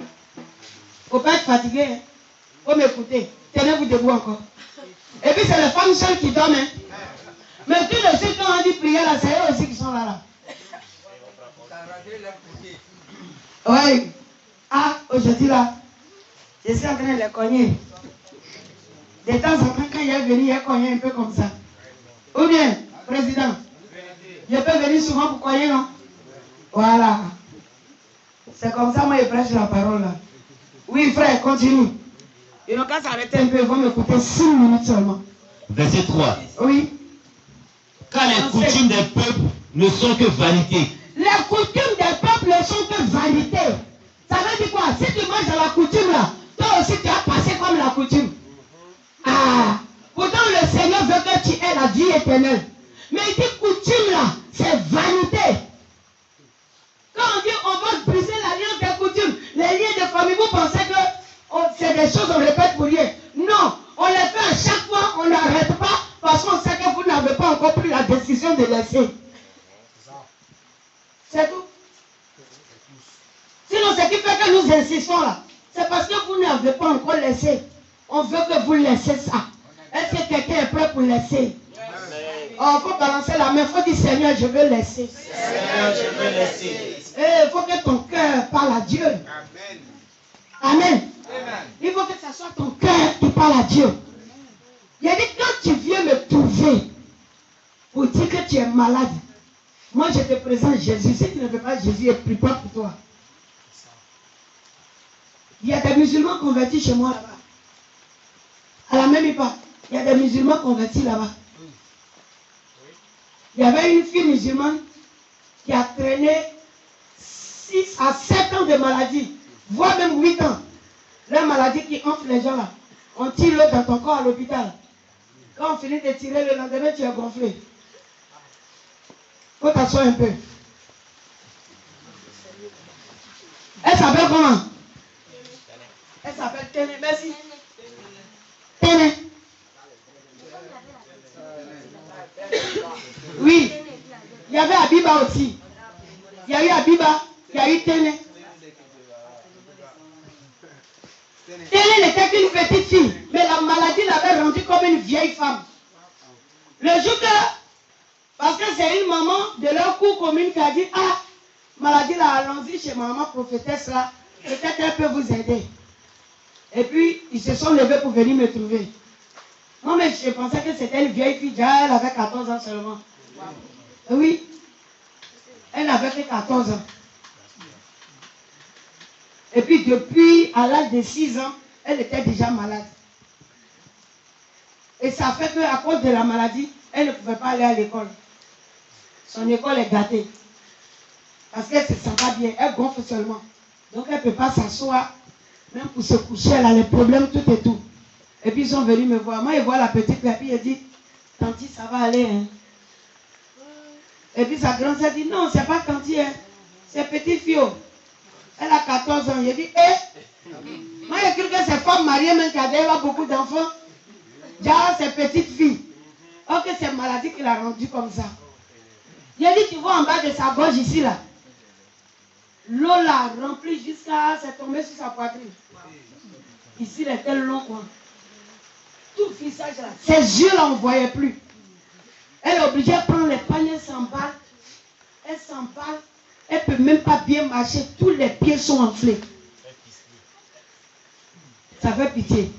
Il ne faut pas être fatigué. Il faut m'écouter. Tenez-vous debout encore. Et puis c'est les femmes seules qui dorment. Hein. Mais tous les ceux qui ont dit prier là, c'est eux aussi qui sont là. Oui. Ah, aujourd'hui là, je suis en train de les cogner. De temps en temps, quand il est venu, il a cogné un peu comme ça. Ou bien, président, je peux venir souvent pour cogner, non? Voilà. C'est comme ça, moi, je prêche la parole là. Oui, frère, continue. Ils n'ont qu'à s'arrêter un peu, ils vont m'écouter 6 minutes seulement. Verset 3. Oui. Car les coutumes des peuples ne sont que vanité. Les coutumes des peuples ne sont que vanité. Ça veut dire quoi? Si tu manges dans la coutume là, toi aussi tu as passé comme la coutume. Ah, pourtant le Seigneur veut que tu aies la vie éternelle. Mais il dit coutume là, c'est vanité. Quand on dit on va briser l'alliance des coutumes, les liens de famille, vous pensez que c'est des choses qu'on répète pour rien. Non, on les fait à chaque fois, on n'arrête pas parce qu'on sait que vous n'avez pas encore pris la décision de laisser. C'est tout. Sinon, ce qui fait que nous insistons là, c'est parce que vous n'avez pas encore laissé. On veut que vous laissiez ça. Est-ce que quelqu'un est prêt pour laisser? Oh, il faut balancer la main, il faut dire Seigneur, je veux laisser. Seigneur, je veux laisser. Et il faut que ton cœur parle à Dieu. Amen. Il faut que ce soit ton cœur qui parle à Dieu. Il a dit, quand tu viens me trouver pour dire que tu es malade, moi je te présente Jésus. Si tu ne veux pas Jésus, il ne prie pas pour toi. Il y a des musulmans convertis chez moi là-bas. À la même époque, il y a des musulmans convertis là-bas. Il y avait une fille musulmane qui a traîné 6 à 7 ans de maladie, voire même 8 ans. La maladie qui enfle les gens là. On tire l'eau dans ton corps à l'hôpital. Quand on finit de tirer, le lendemain, tu es gonflé. Il faut t'asseoir un peu. Elle s'appelle comment? Elle s'appelle Téné. Merci. Téné. Oui. Il y avait Abiba aussi. Il y a eu Abiba. Il y a eu Téné. Téné n'était qu'une petite fille. Mais la maladie l'avait rendue comme une vieille femme. Le jour que, parce que c'est une maman de leur cour commune qui a dit, ah, maladie là, allons-y chez maman prophétesse là, peut-être qu'elle peut vous aider. Et puis, ils se sont levés pour venir me trouver. Moi, mais je pensais que c'était une vieille fille, déjà, elle avait 14 ans seulement. Oui, elle n'avait que 14 ans. Et puis, depuis, à l'âge de 6 ans, elle était déjà malade. Et ça fait qu'à cause de la maladie, elle ne pouvait pas aller à l'école. Son école est gâtée. Parce qu'elle ne se sent pas bien, elle gonfle seulement. Donc elle ne peut pas s'asseoir, même pour se coucher, elle a les problèmes, tout et tout. Et puis ils sont venus me voir. Moi, ils voient la petite, et puis ils disent, Tanti, ça va aller. Hein? Et puis sa grande sœur dit, non, c'est pas Tanti, hein? C'est petite fille. Elle a 14 ans. Il dit, moi, j'ai cru que c'est femme mariée, même qui a déjà beaucoup d'enfants. Déjà, c'est petite fille. Ok, c'est maladie qui l'a rendue comme ça. Il a dit, tu vois en bas de sa gorge ici, là. L'eau l'a remplie jusqu'à... c'est tombé sur sa poitrine. Ici, il était long, quoi. Tout le visage, là. Ses yeux, là, on ne voyait plus. Elle est obligée de prendre les paniers, elle s'emballe. Elle s'emballe. Elle ne peut même pas bien marcher. Tous les pieds sont enflés. Ça fait pitié.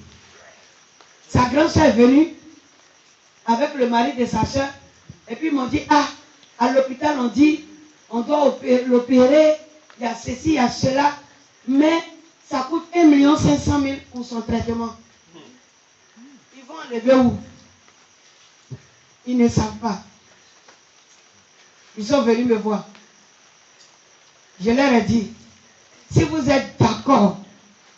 Sa grande soeur est venue avec le mari de sa soeur. Et puis ils m'ont dit, ah, à l'hôpital on dit, on doit l'opérer, il y a ceci, il y a cela. Mais ça coûte 1 500 000 pour son traitement. Ils vont enlever où? Ils ne savent pas. Ils sont venus me voir. Je leur ai dit, si vous êtes d'accord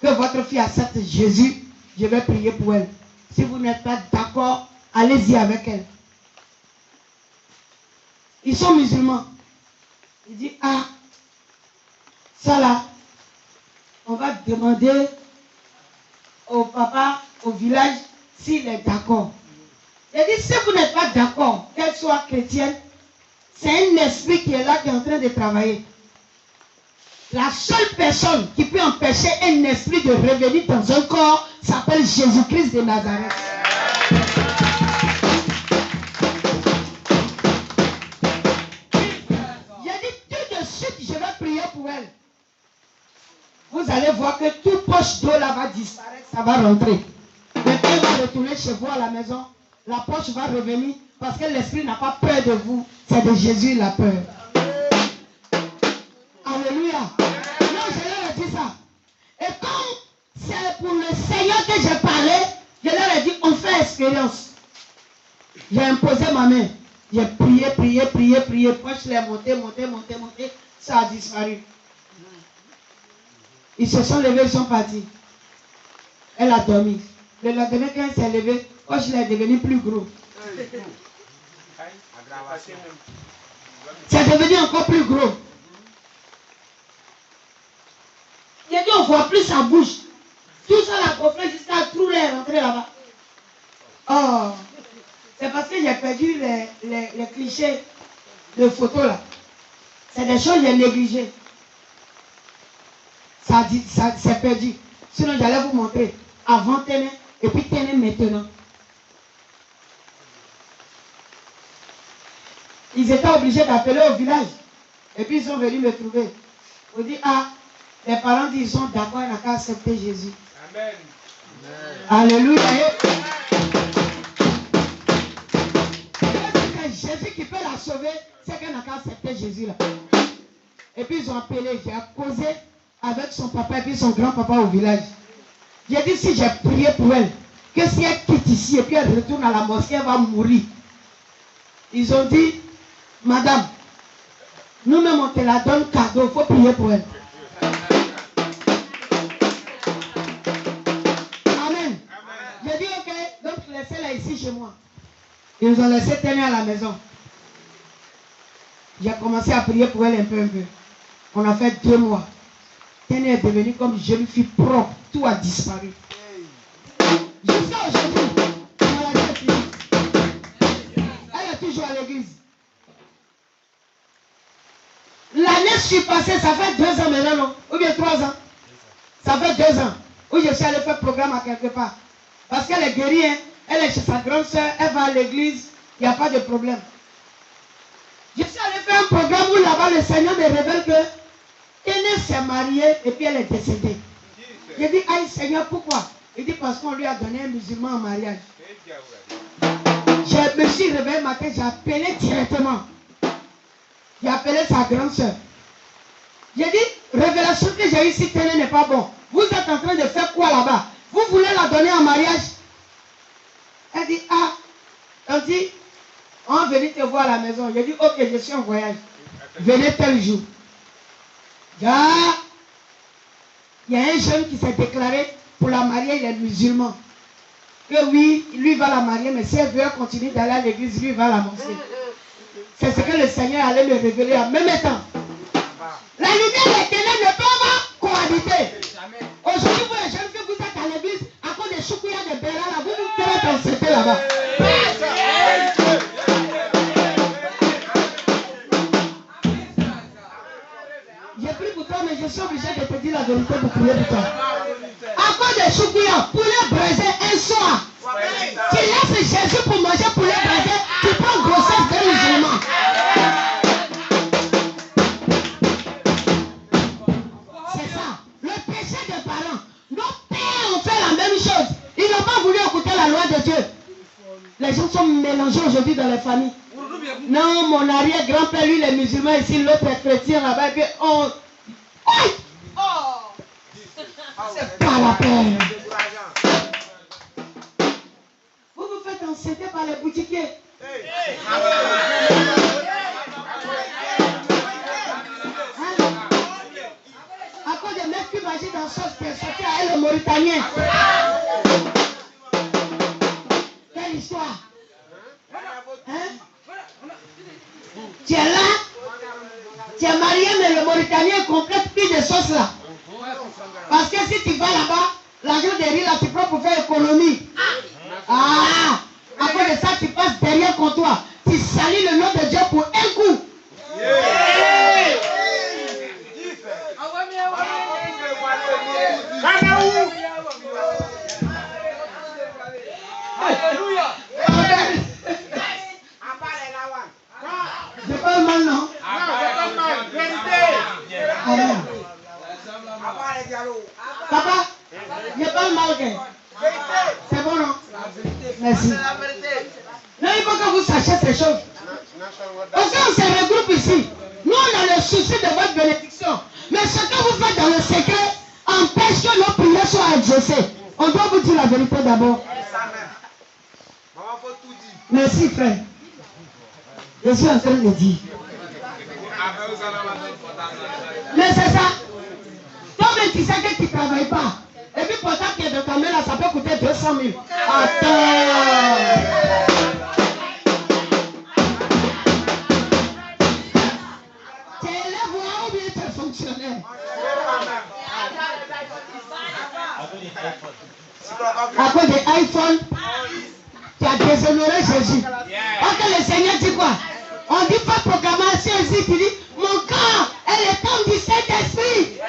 que votre fille accepte Jésus, je vais prier pour elle. Si vous n'êtes pas d'accord, allez-y avec elle. Ils sont musulmans. Il dit, ah, ça là, on va demander au papa, au village, s'il est d'accord. Il dit, si vous n'êtes pas d'accord, qu'elle soit chrétienne, c'est un esprit qui est là, qui est en train de travailler. La seule personne qui peut empêcher un esprit de revenir dans un corps s'appelle Jésus-Christ de Nazareth. J'ai dit tout de suite, je vais prier pour elle. Vous allez voir que toute poche d'eau là va disparaître, ça va rentrer. Maintenant, elle va retourner chez vous à la maison. La poche va revenir parce que l'esprit n'a pas peur de vous. C'est de Jésus la peur. Alléluia. Non, je leur ai dit ça. Et comme c'est pour le Seigneur que j'ai parlé, je leur ai dit, on fait expérience. J'ai imposé ma main. J'ai prié. Poche l'ai monté. Ça a disparu. Ils se sont levés, ils sont partis. Elle a dormi. Le lendemain, quand elle s'est levée, Hoche est devenu plus gros. C'est devenu encore plus gros. Il a dit, on ne voit plus sa bouche. Tout ça, la prophète, jusqu'à tout est rentré là-bas. Oh, c'est parce que j'ai perdu les clichés de photos là. C'est des choses que j'ai négligées. Ça c'est perdu. Sinon, j'allais vous montrer avant Téné et puis Téné maintenant. Ils étaient obligés d'appeler au village. Et puis ils sont venus me trouver. On dit, ah, les parents disent, ils sont d'accord, ils n'ont qu'à accepter Jésus. Amen. Alléluia. Jésus qui peut la sauver, c'est qu'elle n'a qu'à accepter Jésus là. Et puis ils ont appelé, j'ai causé avec son papa et puis son grand-papa au village. J'ai dit, si j'ai prié pour elle, que si elle quitte ici et puis elle retourne à la mosquée, elle va mourir. Ils ont dit, madame, nous-mêmes on te la donne cadeau, il faut prier pour elle. Amen. J'ai dit, ok, donc laissez-la ici chez moi. Ils ont laissé tenir à la maison. J'ai commencé à prier pour elle un peu. On a fait 2 mois. Tenir est devenue comme une jeune fille propre. Tout a disparu. Jusqu'à aujourd'hui, elle est toujours à l'église. L'année passée, ça fait 2 ans maintenant, non? Ou bien 3 ans? Ça fait 2 ans où je suis allé faire programme à quelque part. Parce qu'elle est guérie, hein? Elle est chez sa grande soeur, elle va à l'église, il n'y a pas de problème. Je suis allé faire un programme où là-bas le Seigneur me révèle que Téné s'est mariée et puis elle est décédée. J'ai dit, aïe Seigneur, pourquoi? Il dit, parce qu'on lui a donné un musulman en mariage. Je me suis réveillé le matin, j'ai appelé directement. J'ai appelé sa grande soeur. J'ai dit, révélation que j'ai eue ici, Téné n'est pas bon. Vous êtes en train de faire quoi là-bas? Vous voulez la donner en mariage? Elle dit, ah, on dit, on va venir te voir à la maison. J'ai dit, ok, je suis en voyage. Venez tel jour. Il y a un jeune qui s'est déclaré pour la marier, il est musulman. Que oui, lui va la marier, mais si elle veut continuer d'aller à l'église, lui va la mosquée. C'est ce que le Seigneur allait me révéler en même temps. La lumière et les ténèbres ne peuvent pas cohabiter. Aujourd'hui, vous les jeunes filles, vous êtes à l'église, à cause des choukouillas de Béla, là, vous devez consulter là-bas. J'ai pris pour toi, mais je suis obligé de te dire la vérité pour prier pour toi. À cause des choukouillas, poulet braisé un soir. Tu laisses Jésus pour manger poulet braisé, tu prends grossesse d'un musulman. C'est ça. Le péché des parents. Nos pères ont fait la même chose. Ils n'ont pas voulu écouter la loi de Dieu. Les gens sont mélangés aujourd'hui dans les familles. Non, mon arrière-grand-père, lui, il est musulman ici, l'autre est chrétien là-bas. Et puis on... C'est pas la peine. Vous vous faites enceinter par les boutiquiers. À cause des mecs qui m'agissent dans ce sauce, qui est sorti à elle, le Mauritanien. Quelle histoire? Hein? Tu es là, tu es marié, mais le Mauritanien complète plus de sauce là. Parce que si tu vas là-bas, l'argent de riz là, tu prends pour faire économie. Ah! À cause de ça, tu passes derrière contre toi. Tu salis le nom de Dieu pour un coup. J'ai pas le mal, non? Amen. Papa, j'ai pas le mal. C'est bon, non? Merci. Non, il faut que vous sachiez ces choses. Parce qu'on se regroupe ici. Nous, on a le souci de votre bénédiction. Mais ce que vous faites dans le secret empêche que nos prières soient exaucées. On doit vous dire la vérité d'abord. Merci, frère. Je suis en train de dire. Mais c'est ça. Comme toi-même, tu sais que tu ne travailles pas. Et puis, pour ça que de ta main là, ça peut coûter 200 000. Attends. Tu es élève ou bien tu es fonctionnaire? À cause des iPhones, tu as déshonoré Jésus. Ok, le Seigneur dit quoi? On dit pas proclamation ici, tu dis, mon corps est le temple du Saint-Esprit.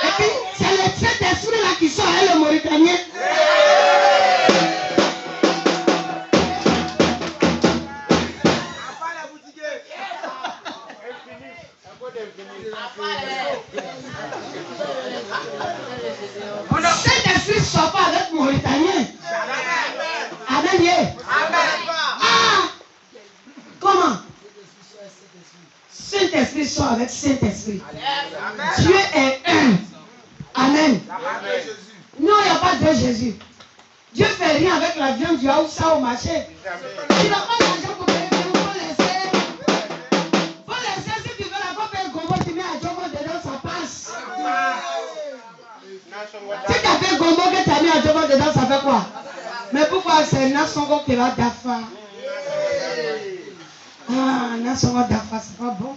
Et puis, c'est le Saint-Esprit là qui sort, hein, le Mauritanien. Saint-Esprit ne sort pas avec Mauritanien. Amen. Ah! Comment? Saint-Esprit sort avec Saint-Esprit. Dieu est un. Amen. Non, il n'y a pas de Jésus. Dieu ne fait rien avec la viande du Haoussa au marché. Il n'a pas d'argent pour payer, mais il faut laisser. Il faut laisser, si tu veux la coupe et gombo, tu mets à Djogo dedans, ça passe. Si tu as fait gombo que tu as mis à Djogo dedans, ça fait quoi? Mais pourquoi c'est Nassongo qui va d'affaire? Ah, Nassongo d'affaire, c'est pas bon.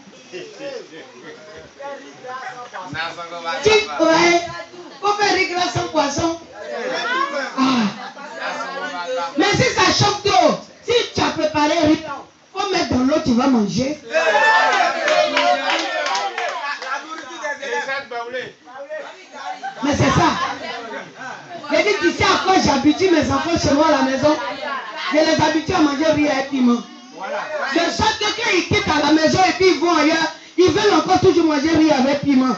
Ouais, faut faire riz gras sans poisson. Ah. Mais si ça choque trop, si tu as préparé riz, faut mettre dans l'eau, tu vas manger. Mais c'est ça. J'ai dit, tu sais à quoi j'habitue mes enfants chez moi à la maison? Je les habitue à manger riz et piment. De sorte que quand ils quittent à la maison et puis ils vont ailleurs, ils veulent encore toujours manger riz avec piment.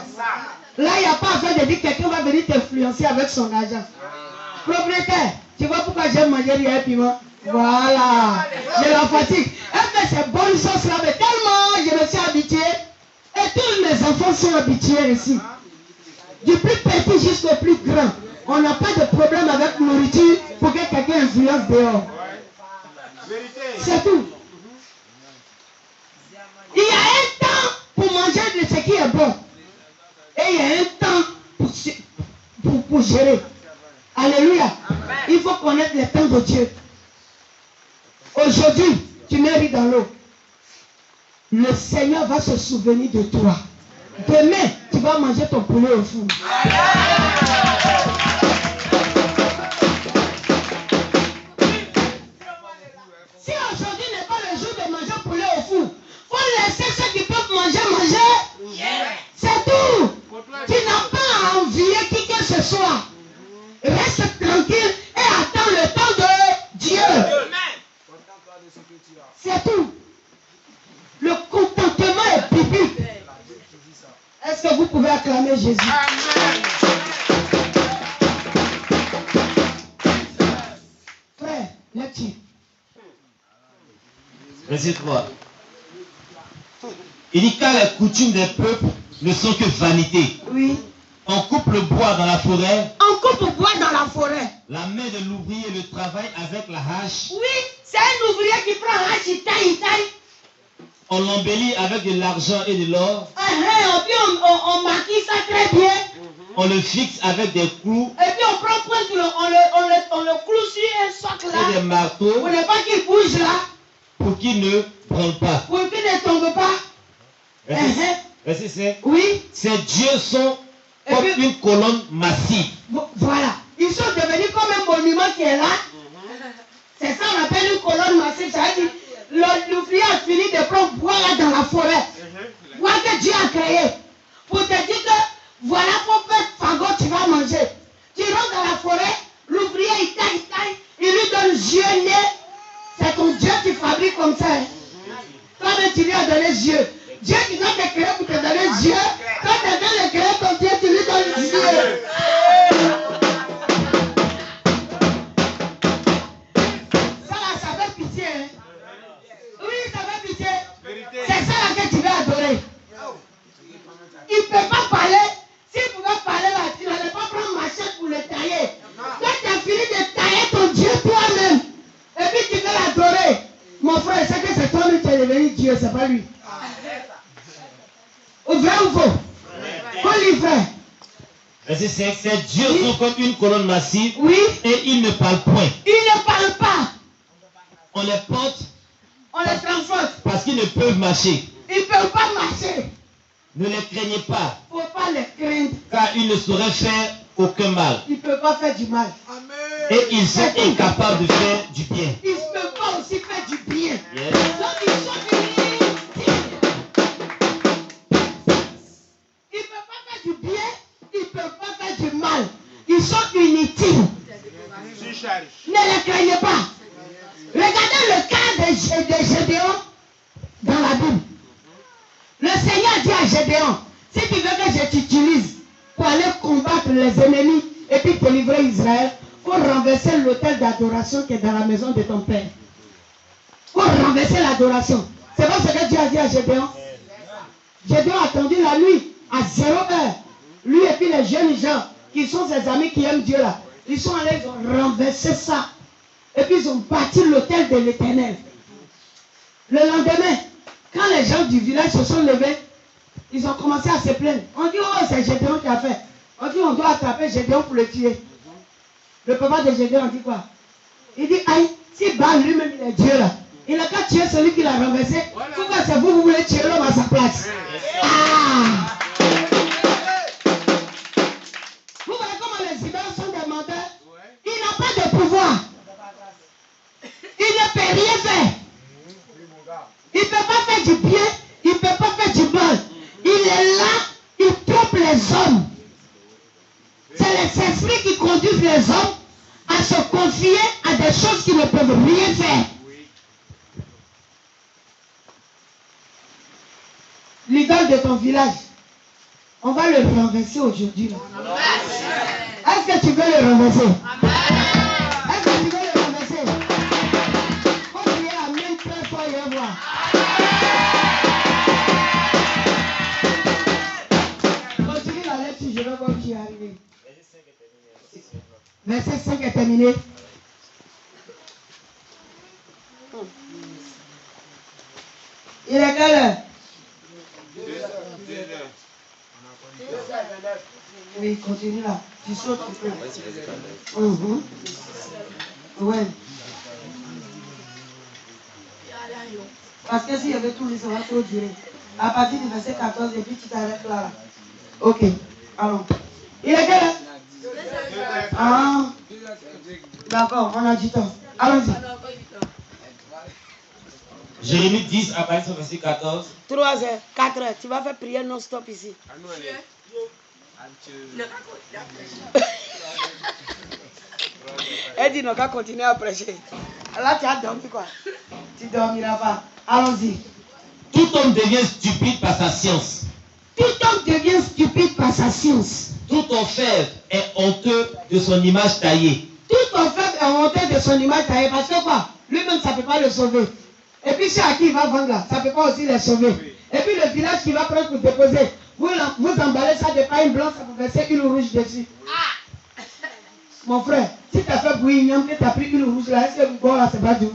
Là, il n'y a pas besoin de dire que quelqu'un va venir t'influencer avec son argent. Propriétaire, tu vois pourquoi j'aime manger riz avec piment? Voilà. J'ai la fatigue. Elle fait ces bonnes choses là, mais tellement je me suis habitué. Et tous mes enfants sont habitués ici. Du plus petit jusqu'au plus grand. On n'a pas de problème avec la nourriture pour que quelqu'un influence dehors. C'est tout. Il y a un temps pour manger de ce qui est bon. Et il y a un temps pour gérer. Alléluia. Il faut connaître les temps de Dieu. Aujourd'hui, tu mets riz dans l'eau. Le Seigneur va se souvenir de toi. Demain, tu vas manger ton poulet au four. Si aujourd'hui n'est pas le jour de manger poulet au four, il faut laisser ceux qui peuvent manger. C'est tout. Tu n'as pas à envier qui que ce soit. Reste tranquille et attends le temps de Dieu. C'est tout. Le contentement est biblique. Est-ce que vous pouvez acclamer Jésus? Frère, là-dessus. Verset 3. Il dit car les coutumes des peuples ne sont que vanité. Oui. On coupe le bois dans la forêt. On coupe le bois dans la forêt. La main de l'ouvrier le travaille avec la hache. Oui, c'est un ouvrier qui prend la hache, il taille. On l'embellit avec de l'argent et de l'or. Et puis on maquille ça très bien. On le fixe avec des clous. Et puis on prend point, on le cloue sur un socle là. Et des marteaux. Pour ne pas qu'il bouge là. Pour qu'il ne branle pas. Pour qu'il ne tombe pas. Verset 5. Oui. Ces dieux sont comme une colonne massive. Voilà. Ils sont devenus comme un monument qui est là. C'est ça qu'on appelle une colonne massive. Ça veut dire l'ouvrier a fini de prendre bois là dans la forêt. Bois que Dieu a créé. Pour te dire que voilà, pour faire fagot, tu vas manger. Tu rentres dans la forêt, l'ouvrier il taille, il lui donne yeux, nez. C'est ton Dieu qui fabrique comme ça. Toi-même, tu lui as donné yeux. Dieu qui doit te créer pour te donner yeux. Quand tu viens de créer ton Dieu, tu lui donnes yeux. Ça là, ça fait pitié. Hein? Oui, ça fait pitié. C'est ça là que tu veux adorer. Il ne peut pas parler. S'il pouvait parler là, tu n'allais pas prendre machette pour le tailler. Quand tu as fini de tailler ton Dieu toi-même, et puis tu veux l'adorer. Mon frère, c'est que c'est toi-même qui es devenu Dieu, c'est pas lui. Vrai ou faux? Qu'on livre. Verset 5, ces dieux sont comme une colonne massive. Oui. Et ils ne parlent point. Ils ne parlent pas. On les porte. On les transporte. Parce qu'ils ne peuvent marcher. Ils ne peuvent pas marcher. Ne les craignez pas. Il ne faut pas les craindre. Car ils ne sauraient faire aucun mal. Ils ne peuvent pas faire du mal. Et ils sont incapables de faire du bien. Ils ne peuvent pas aussi faire du bien. Yes. Donc ils sont inutiles. Ils ne peuvent pas faire du bien. Ils ne peuvent pas faire du mal. Ils sont inutiles. Ne les craignez pas. Regardez le cas de Gédéon dans la Bible. Le Seigneur dit à Gédéon, si tu veux que je t'utilise pour aller combattre les ennemis et puis délivrer Israël, il faut renverser l'autel d'adoration qui est dans la maison de ton père. Il faut renverser l'adoration. C'est pas ce que Dieu a dit à Gédéon. Gédéon a attendu la nuit à 0 heure. Lui et puis les jeunes gens qui sont ses amis qui aiment Dieu là, ils sont allés, ils ont renversé ça. Et puis ils ont bâti l'autel de l'Éternel. Le lendemain, quand les gens du village se sont levés, ils ont commencé à se plaindre. On dit, oh, c'est Gédéon qui a fait. On dit, on doit attraper Gédéon pour le tuer. Le papa de Gédéon dit quoi? Il dit, aïe, si Baal lui-même il est Dieu là, il n'a qu'à tuer celui qui l'a renversé. Pourquoi c'est vous, vous voulez tuer l'homme à sa place? Ah! Vous voyez comment les idoles sont des menteurs? Il n'a pas de pouvoir. Il ne peut rien faire. Il ne peut pas faire du bien. Il ne peut pas faire du mal. Il est là. Il trompe les hommes. C'est les esprits qui conduisent les hommes à se confier à des choses qui ne peuvent rien faire. L'idole de ton village, on va le renverser aujourd'hui. Est-ce que tu veux le renverser? Est-ce que tu veux le renverser? Faut crier amen très fort et voir. Continue la lecture, je vais voir qui est arrivé. Verset 5 est terminé. Il est quelle heure? Oui, continue là. Tu sautes un peu. Ouais. Parce que s'il y avait tout, ça va trop durer. À partir du verset 14, et puis tu t'arrêtes là. Ok. Allons. Il est quelle heure? Ah. D'accord, on a du temps. Allons-y. Jérémie 10, à partir du verset 14. 3 heures, 4 heures. Tu vas faire prière non-stop ici. Elle dit non, qu'à continuer à prêcher. Là, tu as dormi quoi? Tu dormiras pas. Allons-y. Tout homme devient stupide par sa science. Tout homme devient stupide par sa science. Tout orfèvre est honteux de son image taillée. Tout orfèvre est honteux de son image taillée. Parce que quoi? Lui-même, ça ne peut pas le sauver. Et puis ceux à qui il va vendre là, ça ne peut pas aussi les sauver. Et puis le village qui va prendre pour déposer, vous emballez ça de paille blanche, ça vous verser une rouge dessus. Mon frère, si tu as fait bouillir, que tu as pris une rouge là, est-ce que le bois là, c'est pas doux?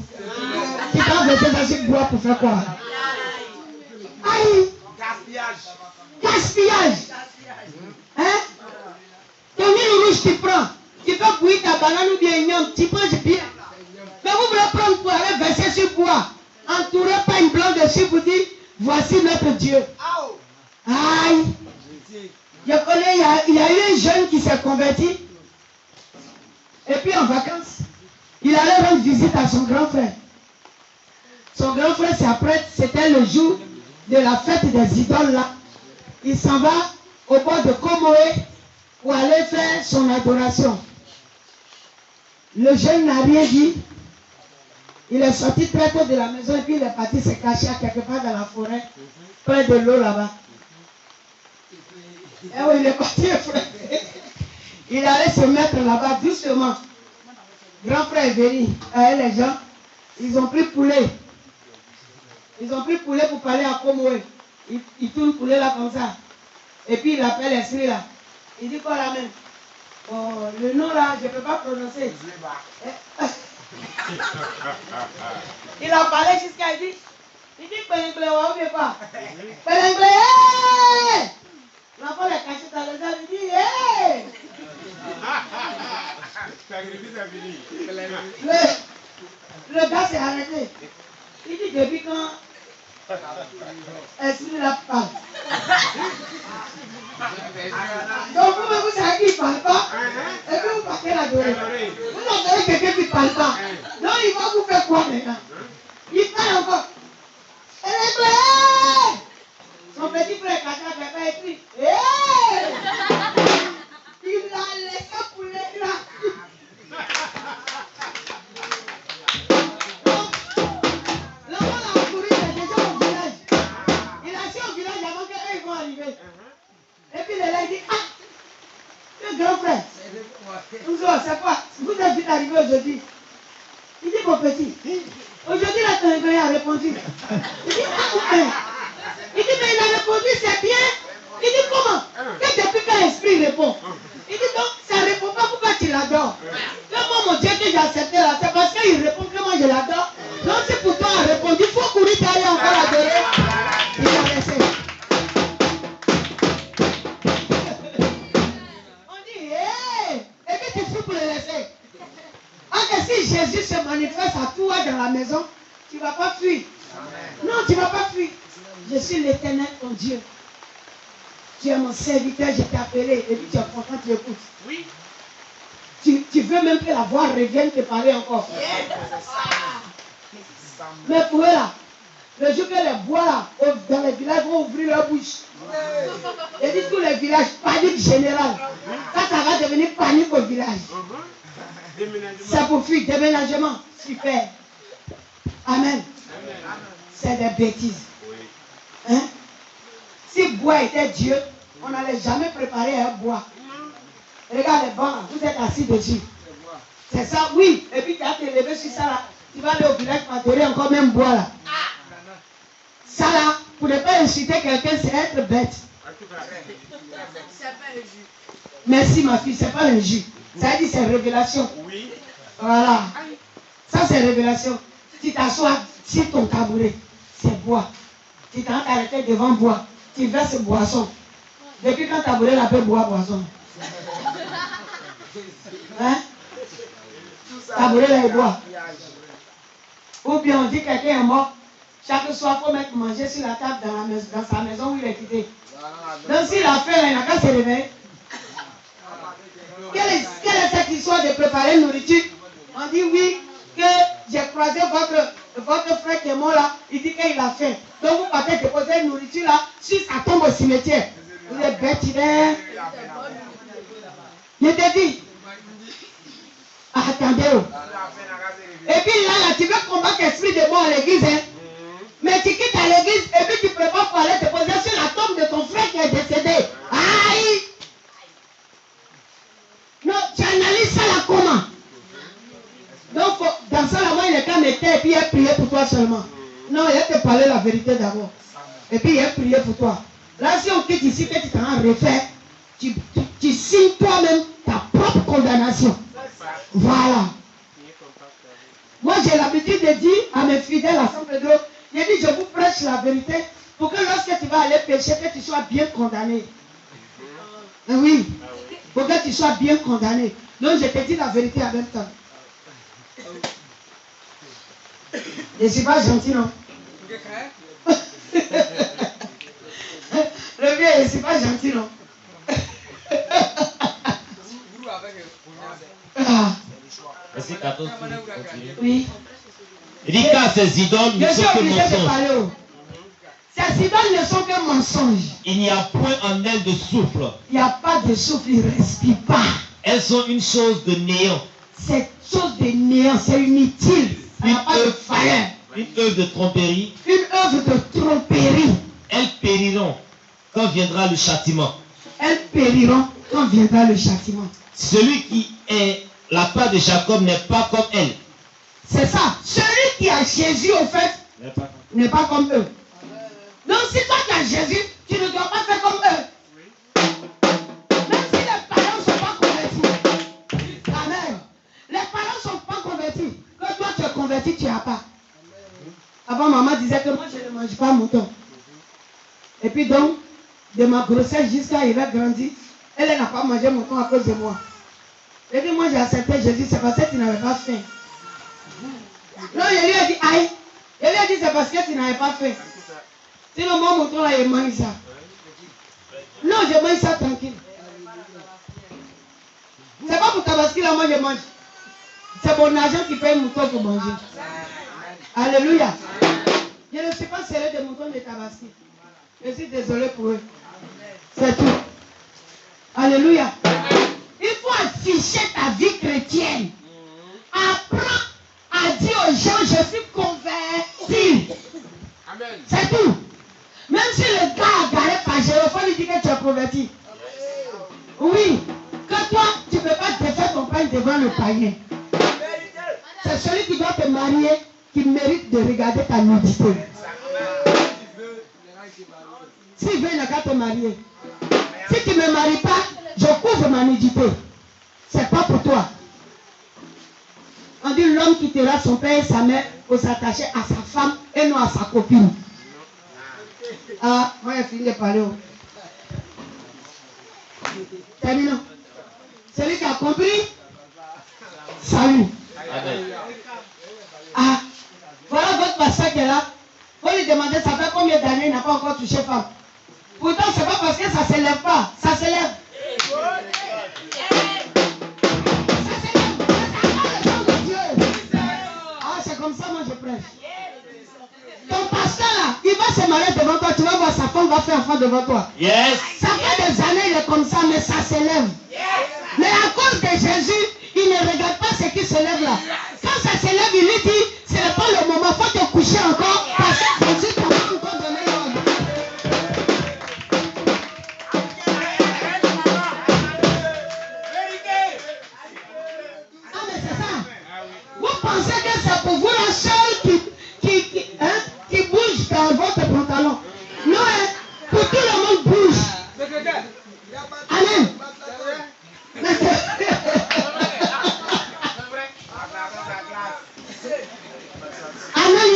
Tu t'as versé ça sur le bois pour faire quoi? Aïe! Gaspillage! Hein? Ton huile rouge, tu prends. Tu fais bouillir ta banane ou bien une tu manges bien. Mais vous voulez prendre pour aller verser sur le bois, entouré par une blanc dessus, vous dites, voici notre Dieu. Aïe! Je connais, il y a eu un jeune qui s'est converti. Et puis en vacances, il allait rendre visite à son grand frère. Son grand frère s'apprête, c'était le jour de la fête des idoles là. Il s'en va au bord de Komoé pour aller faire son adoration. Le jeune n'a rien dit. Il est sorti très tôt de la maison et puis il est parti se cacher à quelque part dans la forêt, près de l'eau là-bas. Et oui, il est parti, frère. Il allait se mettre là-bas doucement. Grand frère est venu. Les gens, ils ont pris poulet. Ils ont pris poulet pour parler à Komoé. Il tourne poulet là comme ça. Et puis il appelle l'esprit là. Il dit quoi là même? Oh, le nom là, je ne peux pas prononcer. Il a parlé jusqu'à il dit Pélenglé, ou bien quoi? Pélenglé, L'enfant les caché dans les airs, il dit, hé! Le gars s'est arrêté. Il dit, depuis quand esprit la parle? Donc vous savez qu'il ne parle pas, et puis vous partez l'adorer. Vous adorez quelqu'un qui ne parle pas. Donc il va vous faire quoi maintenant? Il parle encore. Elle est claire. Son petit frère Kaka n'a écrit. Il l'a laissé couler là. L'enfant a couru, il est déjà au village. Il a su au village avant qu'eux ils vont arriver. Et puis il a dit, ah, le grand frère, c'est quoi? Vous êtes vite arrivé aujourd'hui. Il dit, mon petit, aujourd'hui la Télégoïa a répondu. Il dit, il dit, mais il a répondu, c'est bien. Il dit, comment? Que depuis quand l'esprit répond? Il dit, donc, ça ne répond pas, pourquoi tu l'adores? Que moi, mon Dieu, que j'ai accepté là, c'est parce qu'il répond que moi, je l'adore. Donc, c'est pour toi, il a répondu, il faut courir d'aller encore l'adorer. Il a laissé. On dit, hé! Et puis tu fous pour le laisser. Alors que si Jésus se manifeste à toi dans la maison, tu ne vas pas fuir. Non, tu ne vas pas fuir. Je suis l'Éternel, ton Dieu. Tu es mon serviteur, je t'ai appelé. Et puis tu es content, tu écoutes. Oui. Tu veux même que la voix revienne te parler encore. Mais pour eux là, le jour que les bois là, dans les villages vont ouvrir leur bouche. Et dit tous les villages, panique générale. Ça va devenir panique au village. C'est pour fuir, déménagement. Super. Amen. C'est des bêtises. Hein? Si bois était Dieu, on n'allait jamais préparer un bois. Regarde les bancs, vous êtes assis dessus. C'est ça, oui. Et puis tu as te levé sur ça là. Tu vas aller au village pour adorer encore même bois là. Ça là, pour ne pas insulter quelqu'un, c'est être bête. Merci ma fille, c'est pas l'injure. Ça veut dire c'est révélation. Oui. Voilà. Ça c'est révélation. Tu t'assois sur ton tabouret, c'est bois. Tu t'as arrêté devant bois. Tu verses boisson. Depuis quand tabouret l'appelle boisson? Hein? Tabouret là est bois. Ou bien on dit que quelqu'un est mort. Chaque soir, il faut mettre manger sur la table dans sa maison où il est quitté. Donc s'il a faim, il n'a qu'à se réveiller. Quelle est cette histoire de préparer une nourriture? On dit oui, que j'ai croisé votre frère qui est mort là, il dit qu'il a faim. Donc vous partez déposer une nourriture là, si ça tombe au cimetière. Vous êtes bête, il est. Je te dis. Attendez. Et puis là, tu veux combattre l'esprit de mort à l'église, hein? Mais tu quittes à l'église et puis tu prépares pour aller te poser sur la tombe de ton frère qui est décédé. Aïe! Non, tu analyses ça là comment? Donc, dans ça là, moi, il est qu'à mettre et puis il a prié pour toi seulement. Non, il a te parlé la vérité d'abord. Et puis il a prié pour toi. Là, si on quitte ici, que tu t'en refais, tu signes toi-même ta propre condamnation. Voilà. Moi, j'ai l'habitude de dire à mes fidèles à San Pedro, j'ai dit, je vous prêche la vérité pour que lorsque tu vas aller pécher, que tu sois bien condamné. Oui. Pour que tu sois bien condamné. Donc, je te dis la vérité en même temps. Je ne suis pas gentil, non? Le vieux, je ne suis pas gentil, non? Verset 14, continue. Oui. Il dit car ces idoles ne Je sont suis que obligé de mensonges. parler. Ces idoles ne sont que mensonges. Il n'y a point en elles de souffle. Il n'y a pas de souffle, ils ne respirent pas. Elles sont une chose de néant. Cette chose de néant, c'est inutile. Il n'y a pas de fire. Une œuvre de tromperie. Une œuvre de tromperie. Elles périront quand viendra le châtiment. Elles périront quand viendra le châtiment. Celui qui est la part de Jacob n'est pas comme elle. C'est ça. Celui qui a Jésus, au fait, n'est pas comme eux. Donc si toi tu as Jésus, tu ne dois pas faire comme eux. Même si les parents ne sont pas convertis. Amen. Les parents ne sont pas convertis. Que toi tu es converti, tu n'as pas. Avant maman disait que moi je ne mange pas mouton. Et puis donc, de ma grossesse jusqu'à il va grandir. Elle n'a pas mangé mon temps à cause de moi. Et puis moi j'ai accepté Jésus, c'est parce que tu n'avais pas faim. Non, je lui ai dit, aïe. Je lui ai dit, c'est parce que tu n'avais pas faim. Sinon, mon mouton là, il mange ça. Non, je mange ça tranquille. C'est pas pour Tabaski là, moi je mange. C'est mon argent qui paye le mouton pour manger. Alléluia. Je ne suis pas serré de moutons de Tabaski. Je suis désolé pour eux. C'est tout. Alléluia. Il faut afficher ta vie chrétienne. Apprends à dire aux gens, je suis converti. Amen. C'est tout. Même si le gars a garé par Jéhovah, il faut lui dire que tu es converti. Oui. Que toi, tu ne peux pas te faire ton pain devant le païen. C'est celui qui doit te marier qui mérite de regarder ta nudité. S'il veut, il n'a qu'à te marier. Si tu ne me maries pas, je couvre ma nudité. C'est pas pour toi. On dit l'homme quittera son père et sa mère pour s'attacher à sa femme et non à sa copine. Ah, moi j'ai fini de parler. Terminons. Celui qui a compris, salut. Amen. Ah, voilà votre pasteur qui est là. Il faut lui demander, ça fait combien d'années il n'a pas encore touché femme. Pourtant, c'est pas parce que ça ne s'élève pas. Ça s'élève. C'est comme ça, moi je prêche. Ton pasteur là, il va se marier devant toi, tu vas voir sa femme va faire enfant devant toi. Yes. Ça fait des années, il est comme ça, mais ça s'élève. Mais à cause de Jésus, il ne regarde pas ce qui se lève là. Quand ça s'élève, il lui dit, ce n'est pas le moment, il faut te coucher encore, parce que Jésus t'a pas encore donné l'ordre. Ah mais c'est ça. Vous pensez que c'est pour vous la seule qui bouge dans votre pantalon. Non, hein, pour tout le monde bouge. Amen. Amen.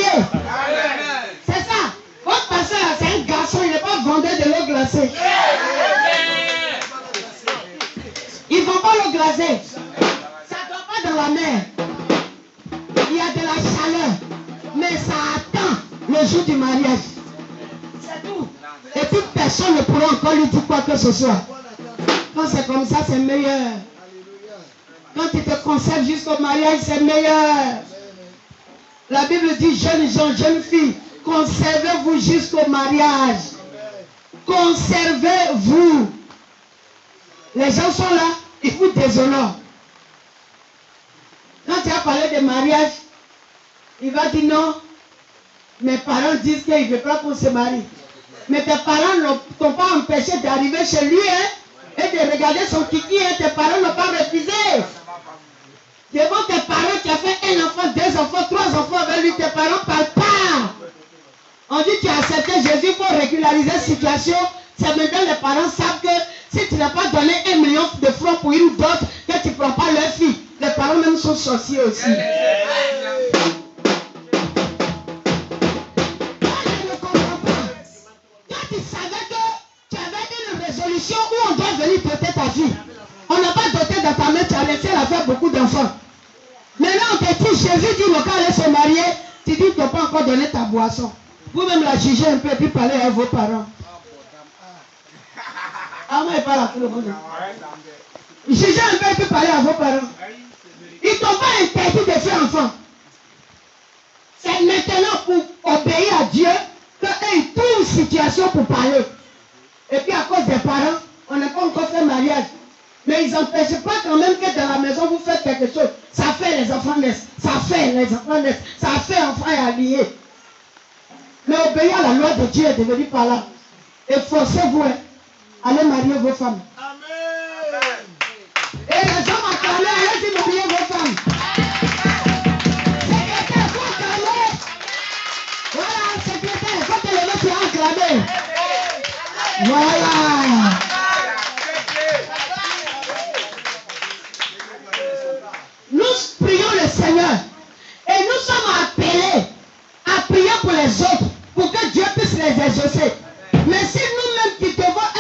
C'est ça. Votre pasteur, c'est un garçon, il n'est pas vendeur de l'eau glacée. Ils ne vont pas l'eau glacée. Ça ne doit pas dans la mer. Il y a de la chaleur. Mais ça attend le jour du mariage. C'est tout. Et puis personne ne pourra encore lui dire quoi que ce soit. Quand c'est comme ça, c'est meilleur. Quand tu te conserves jusqu'au mariage, c'est meilleur. La Bible dit, jeunes gens, jeunes filles, conservez-vous jusqu'au mariage. Conservez-vous. Les gens sont là, ils vous déshonorent. Quand tu as parlé de mariage, il va dire non. Mes parents disent qu'ils ne veulent pas qu'on se marie. Mais tes parents ne t'ont pas empêché d'arriver chez lui et de regarder son kiki. Tes parents n'ont pas refusé. Devant tes parents, tu as fait un enfant, 2 enfants, 3 enfants avec lui. Tes parents ne parlent pas. On dit tu as accepté Jésus pour régulariser la situation. C'est maintenant les parents savent que si tu n'as pas donné 1 million de francs pour une dot, que tu ne prends pas leur fille. Les parents même sont sorciers aussi. Tu savais que tu avais une résolution où on doit venir doter ta fille. On n'a pas doté dans ta main, tu as laissé la faire beaucoup d'enfants. Maintenant on te dit, Jésus dit, le cas allait se marier, tu dis, tu n'as pas encore donné ta boisson. Vous-même la juger un peu et puis parler à vos parents. Ah, moi, il parle à tout le monde. Jugez un peu et puis parler à vos parents. Ils ne t'ont pas interdit de faire enfant. C'est maintenant pour obéir à Dieu qu'ils trouvent une situation pour parler. Et puis à cause des parents, on n'a pas encore fait mariage. Mais ils n'empêchent pas quand même que dans la maison vous faites quelque chose. Ça fait les enfants naissent. Ça fait les enfants naissent. Ça fait enfants et alliés. Mais obéir à la loi de Dieu est devenu par là. Et forcez-vous, allez marier vos femmes. Amen. Et les hommes acclamés, allez-y marier vos femmes. Secrétaire, il faut acclamer. Voilà, secrétaire, il faut que les mecs soient acclamés. Voilà. Nous prions le Seigneur. Et nous sommes appelés à prier pour les autres. Pour que Dieu puisse les exaucer. Mais si nous-mêmes qui devons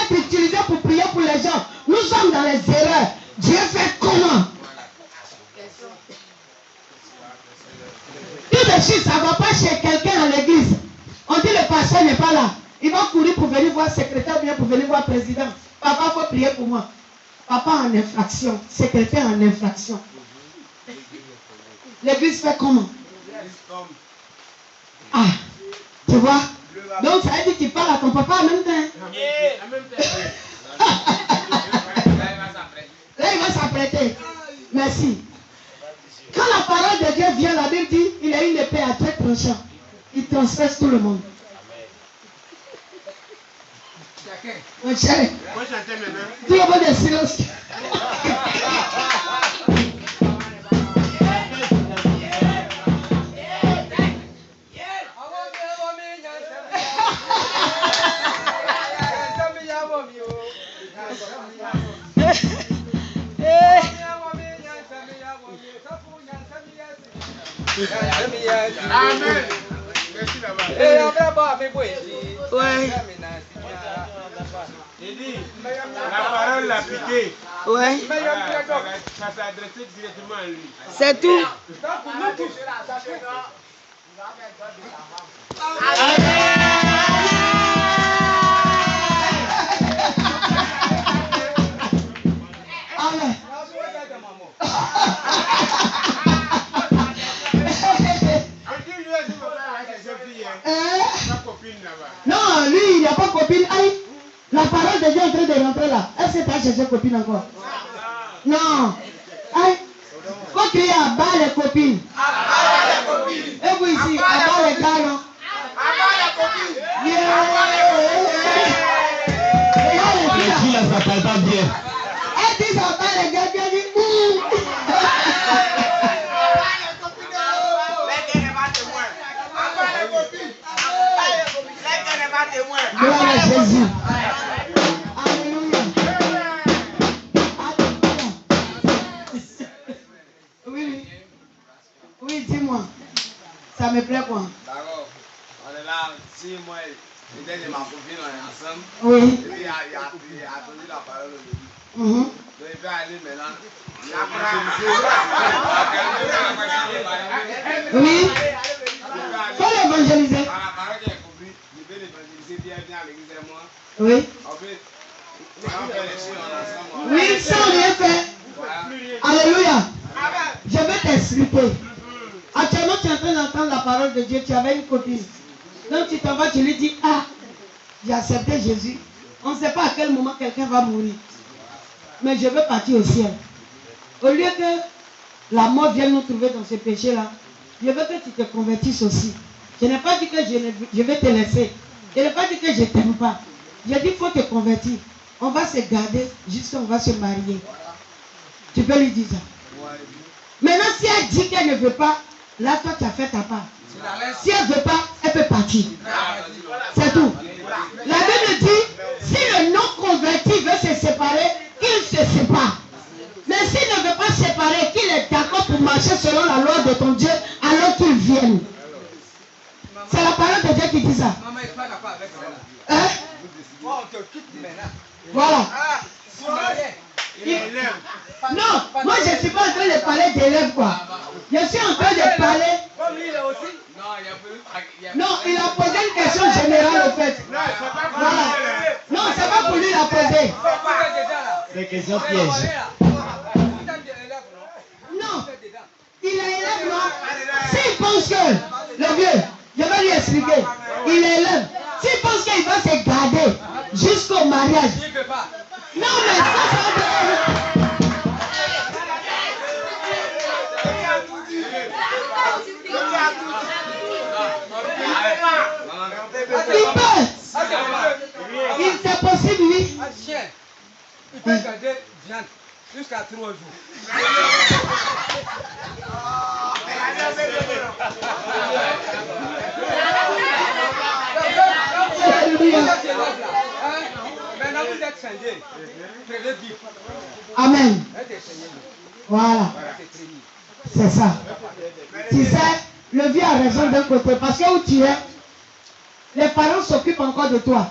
les erreurs. Dieu fait comment? Tout de suite, ça ne va pas chez quelqu'un à l'église. On dit le pasteur n'est pas là. Il va courir pour venir voir secrétaire, bien pour venir voir président. Papa, il faut prier pour moi. Papa en infraction, secrétaire en infraction. L'église fait comment? Ah, tu vois? Donc ça veut dire que tu parles à ton papa en même temps. Là, il va s'apprêter. Merci. Quand la parole de Dieu vient, la Bible dit, il a une épée à trait tranchant. Il transperce tout le monde. Mon cher, tout le monde est silence. Amen. Merci là-bas. Ouais. La parole l'a piqué. Ouais. Ça s'est adressé directement à lui. C'est tout. Amen. Non, lui, il n'y a pas de copine. Aïe, la parole de Dieu est en train de rentrer là. Est-ce que tu as cherché copine encore? Non. Aïe, faut crier à bas les copines. Et vous ici, à bas les gars, non? Les filles là, ça parle pas bien. Elle dit à bas les gars, elle dit gloire à Jésus. Alléluia. Oui. Oui, dis-moi. Ça me plaît quoi? D'accord. On est là, 6 mois, j'étais de ma copine, on est ensemble. Oui. Et puis il a attendu la parole au début. Donc il peut aller maintenant. Oui. Faut l'évangéliser. Par la parole qu'il a compris, il peut l'évangéliser bien à l'église et moi. Oui. On fait les choses ensemble. Oui, sans rien faire. Alléluia. Je vais t'expliquer. Actuellement, tu es en train d'entendre la parole de Dieu. Tu avais une copine. Donc tu t'en vas, tu lui dis, ah, j'ai accepté Jésus. On ne sait pas à quel moment quelqu'un va mourir. Mais je veux partir au ciel. Au lieu que la mort vienne nous trouver dans ce péché-là, je veux que tu te convertisses aussi. Je n'ai pas dit que je vais te laisser. Je n'ai pas dit que je ne t'aime pas. J'ai dit qu'il faut te convertir. On va se garder jusqu'à on va se marier. Tu peux lui dire ça. Maintenant, si elle dit qu'elle ne veut pas, là, toi, tu as fait ta part. Si elle ne veut pas, elle peut partir. C'est tout. La Bible dit, si le non-converti veut se séparer, qu'il se sépare. Mais s'il ne veut pas se séparer, qu'il est d'accord pour marcher selon la loi de ton Dieu, alors qu'il vienne. C'est la parole de Dieu qui dit ça. Hein? Voilà. Non, moi je ne suis pas en train de parler d'élèves quoi. Je suis en train de parler. Non, il a posé une question générale au fait. Voilà. Non, c'est pas pour lui la poser. C'est question piège. Non, il est élève, non. S'il pense que, le vieux, je vais lui expliquer. Il est élève. S'il pense qu'il va se garder jusqu'au mariage. Non, mais ça va. Il peut. C'est possible, oui. Il peut garder viande jusqu'à 3 jours. Maintenant vous êtes changé. Très vite. Amen. Voilà. C'est ça. Tu sais, le vieux a raison d'un côté. Parce que où tu es, les parents s'occupent encore de toi.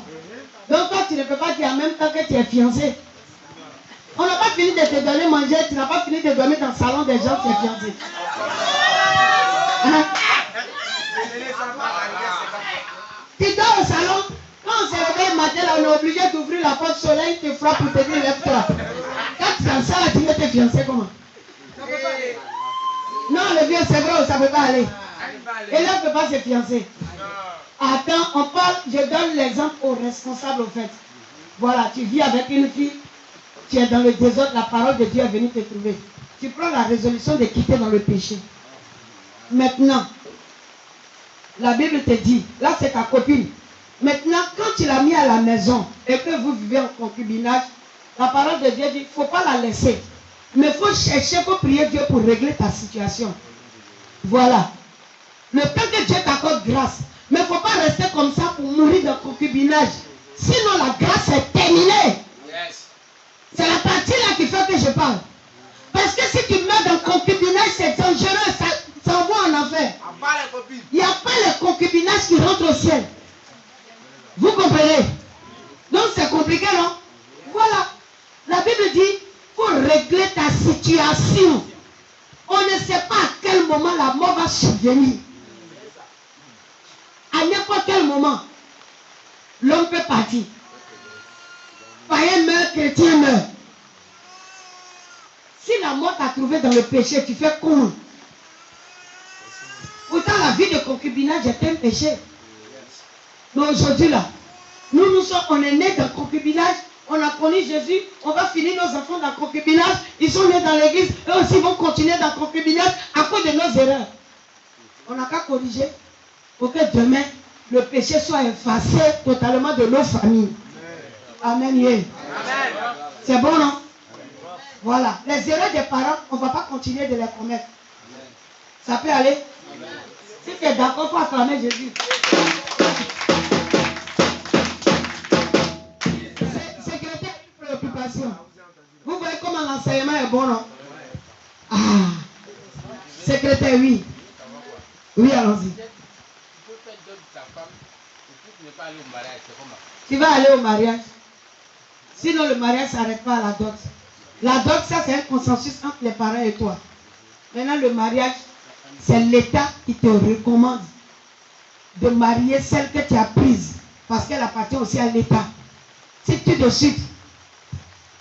Donc toi, tu ne peux pas dire en même temps que tu es fiancé. On n'a pas fini de te donner manger, tu n'as pas fini de dormir dans le salon des gens, tu es fiancé. Hein? Tu dors au salon, quand on se réveille le matin, là, on est obligé d'ouvrir la porte soleil, te frappe pour te dire lève-toi. Quand tu es en ça, là, tu veux te fiancer comment? Non, le vieux, c'est vrai, ça ne peut pas aller. Et là, on ne peut pas se fiancer. Attends, on parle, je donne l'exemple aux responsables au fait. Voilà, tu vis avec une fille, tu es dans le désordre, la parole de Dieu est venue te trouver. Tu prends la résolution de quitter dans le péché. Maintenant, la Bible te dit, là c'est ta copine. Maintenant, quand tu l'as mis à la maison et que vous vivez en concubinage, la parole de Dieu dit, il ne faut pas la laisser. Mais il faut chercher, il faut prier Dieu pour régler ta situation. Voilà. Le temps que Dieu t'accorde grâce. Mais il ne faut pas rester comme ça pour mourir dans le concubinage. Sinon la grâce est terminée. C'est la partie là qui fait que je parle. Parce que si tu meurs dans le concubinage, c'est dangereux, ça envoie en enfer. Il n'y a pas le concubinage qui rentre au ciel. Vous comprenez? Donc c'est compliqué, non? Voilà. La Bible dit, il faut régler ta situation. On ne sait pas à quel moment la mort va survenir. À n'importe quel moment, l'homme peut partir. Païen meurt, chrétien meurt. Si la mort t'a trouvé dans le péché, tu fais con. Pourtant, la vie de concubinage est un péché. Mais aujourd'hui, là, on est nés dans le concubinage, on a connu Jésus, on va finir nos enfants dans le concubinage, ils sont nés dans l'église, eux aussi vont continuer dans le concubinage à cause de nos erreurs. On n'a qu'à corriger pour que demain, le péché soit effacé totalement de nos familles. Amen. Amen. C'est bon, non? Voilà. Les erreurs des parents, on ne va pas continuer de les commettre. Ça peut aller? Si tu es d'accord, il faut acclamer Jésus. Secrétaire, une préoccupation. Vous voyez comment l'enseignement est bon, non? Ah. Secrétaire, oui. Oui, allons-y. Tu vas aller au mariage. Sinon, le mariage ne s'arrête pas à la dot. La dot, ça, c'est un consensus entre les parents et toi. Maintenant, le mariage, c'est l'État qui te recommande de marier celle que tu as prise. Parce qu'elle appartient aussi à l'État. Si tout de suite,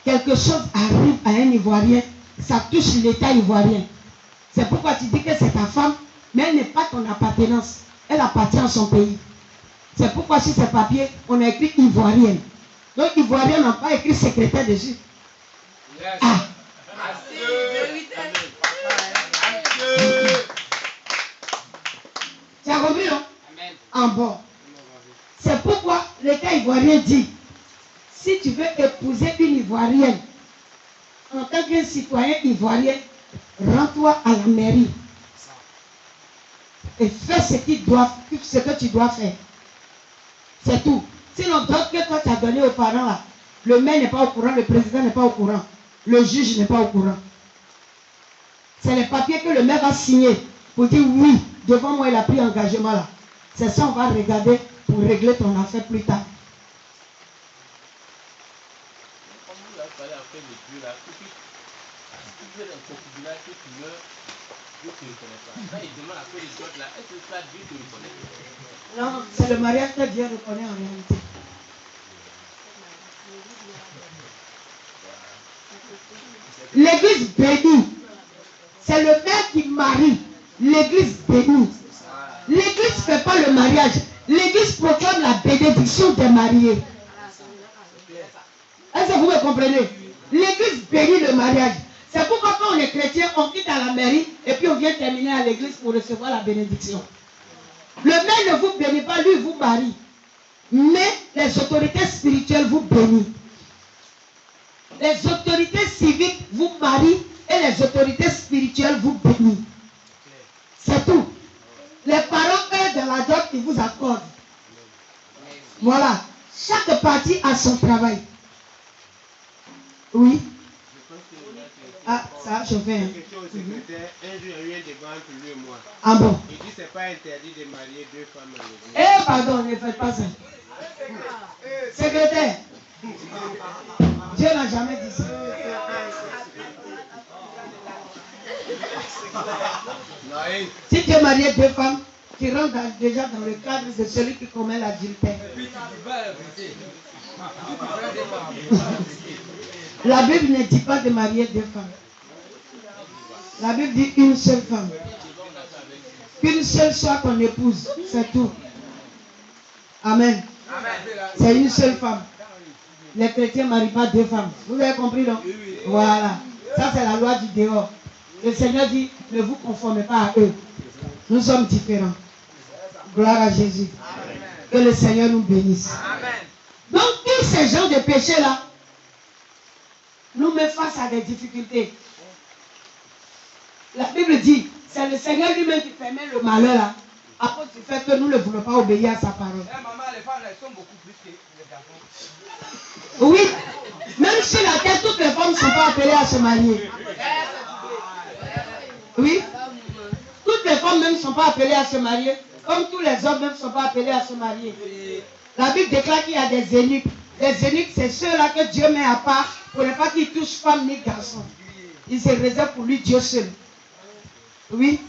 quelque chose arrive à un Ivoirien, ça touche l'État ivoirien. C'est pourquoi tu dis que c'est ta femme, mais elle n'est pas ton appartenance. Elle appartient à son pays. C'est pourquoi sur ces papiers, on a écrit ivoirienne. Donc, ivoirien n'a pas écrit secrétaire dessus. Ah. Tu as compris, non? En bon. C'est pourquoi l'État ivoirien dit, si tu veux épouser une ivoirienne, en tant qu'un citoyen ivoirien, rends-toi à la mairie. Et fais ce que tu dois faire. C'est tout. Sinon, d'autres que toi tu as donné aux parents là, le maire n'est pas au courant, le président n'est pas au courant, le juge n'est pas au courant. C'est les papiers que le maire va signer pour dire oui, devant moi il a pris engagement là. C'est ça on va regarder pour régler ton affaire plus tard. Non, c'est le mariage que Dieu reconnaît en réalité. L'église bénie, c'est le maire qui marie. L'église bénie. L'église ne fait pas le mariage. L'église proclame la bénédiction des mariés. Est-ce que vous me comprenez? L'église bénit le mariage. C'est pourquoi quand on est chrétien, on quitte à la mairie et puis on vient terminer à l'église pour recevoir la bénédiction. Le maire ne vous bénit pas, lui vous marie. Mais les autorités spirituelles vous bénissent. Les autorités civiques vous marient et les autorités spirituelles vous bénissent. C'est tout. Les parents, eux, dans la dot, ils vous accordent. Voilà. Chaque partie a son travail. Oui. Ah, ça, je fais. Un jour, il y a eu un débat entre lui et moi. Ah bon? Il dit que ce n'est pas interdit de marier deux femmes à l'église. Eh, pardon, ne faites pas ça. Secrétaire, Dieu n'a jamais dit ça. Si tu es marié deux femmes, tu rentres déjà dans le cadre de celui qui commet l'adultère. La Bible ne dit pas de marier deux femmes. La Bible dit une seule femme. Qu'une seule soit ton épouse, c'est tout. Amen. C'est une seule femme. Les chrétiens ne marient pas deux femmes. Vous avez compris, non? Voilà. Ça, c'est la loi du dehors. Le Seigneur dit, ne vous conformez pas à eux. Nous sommes différents. Gloire à Jésus. Que le Seigneur nous bénisse. Donc, tous ces gens de péché-là nous mettent face à des difficultés. La Bible dit, c'est le Seigneur lui-même qui permet le malheur là, à cause du fait que nous ne voulons pas obéir à sa parole. Maman, les femmes, elles sont beaucoup plus que les garçons. Oui, même sur la terre, toutes les femmes ne sont pas appelées à se marier. Oui, toutes les femmes même ne sont pas appelées à se marier, comme tous les hommes même ne sont pas appelés à se marier. La Bible déclare qu'il y a des eunuques. Les eunuques, c'est ceux-là que Dieu met à part pour ne pas qu'ils touchent femme ni garçon. Il se réserve pour lui Dieu seul. Oui.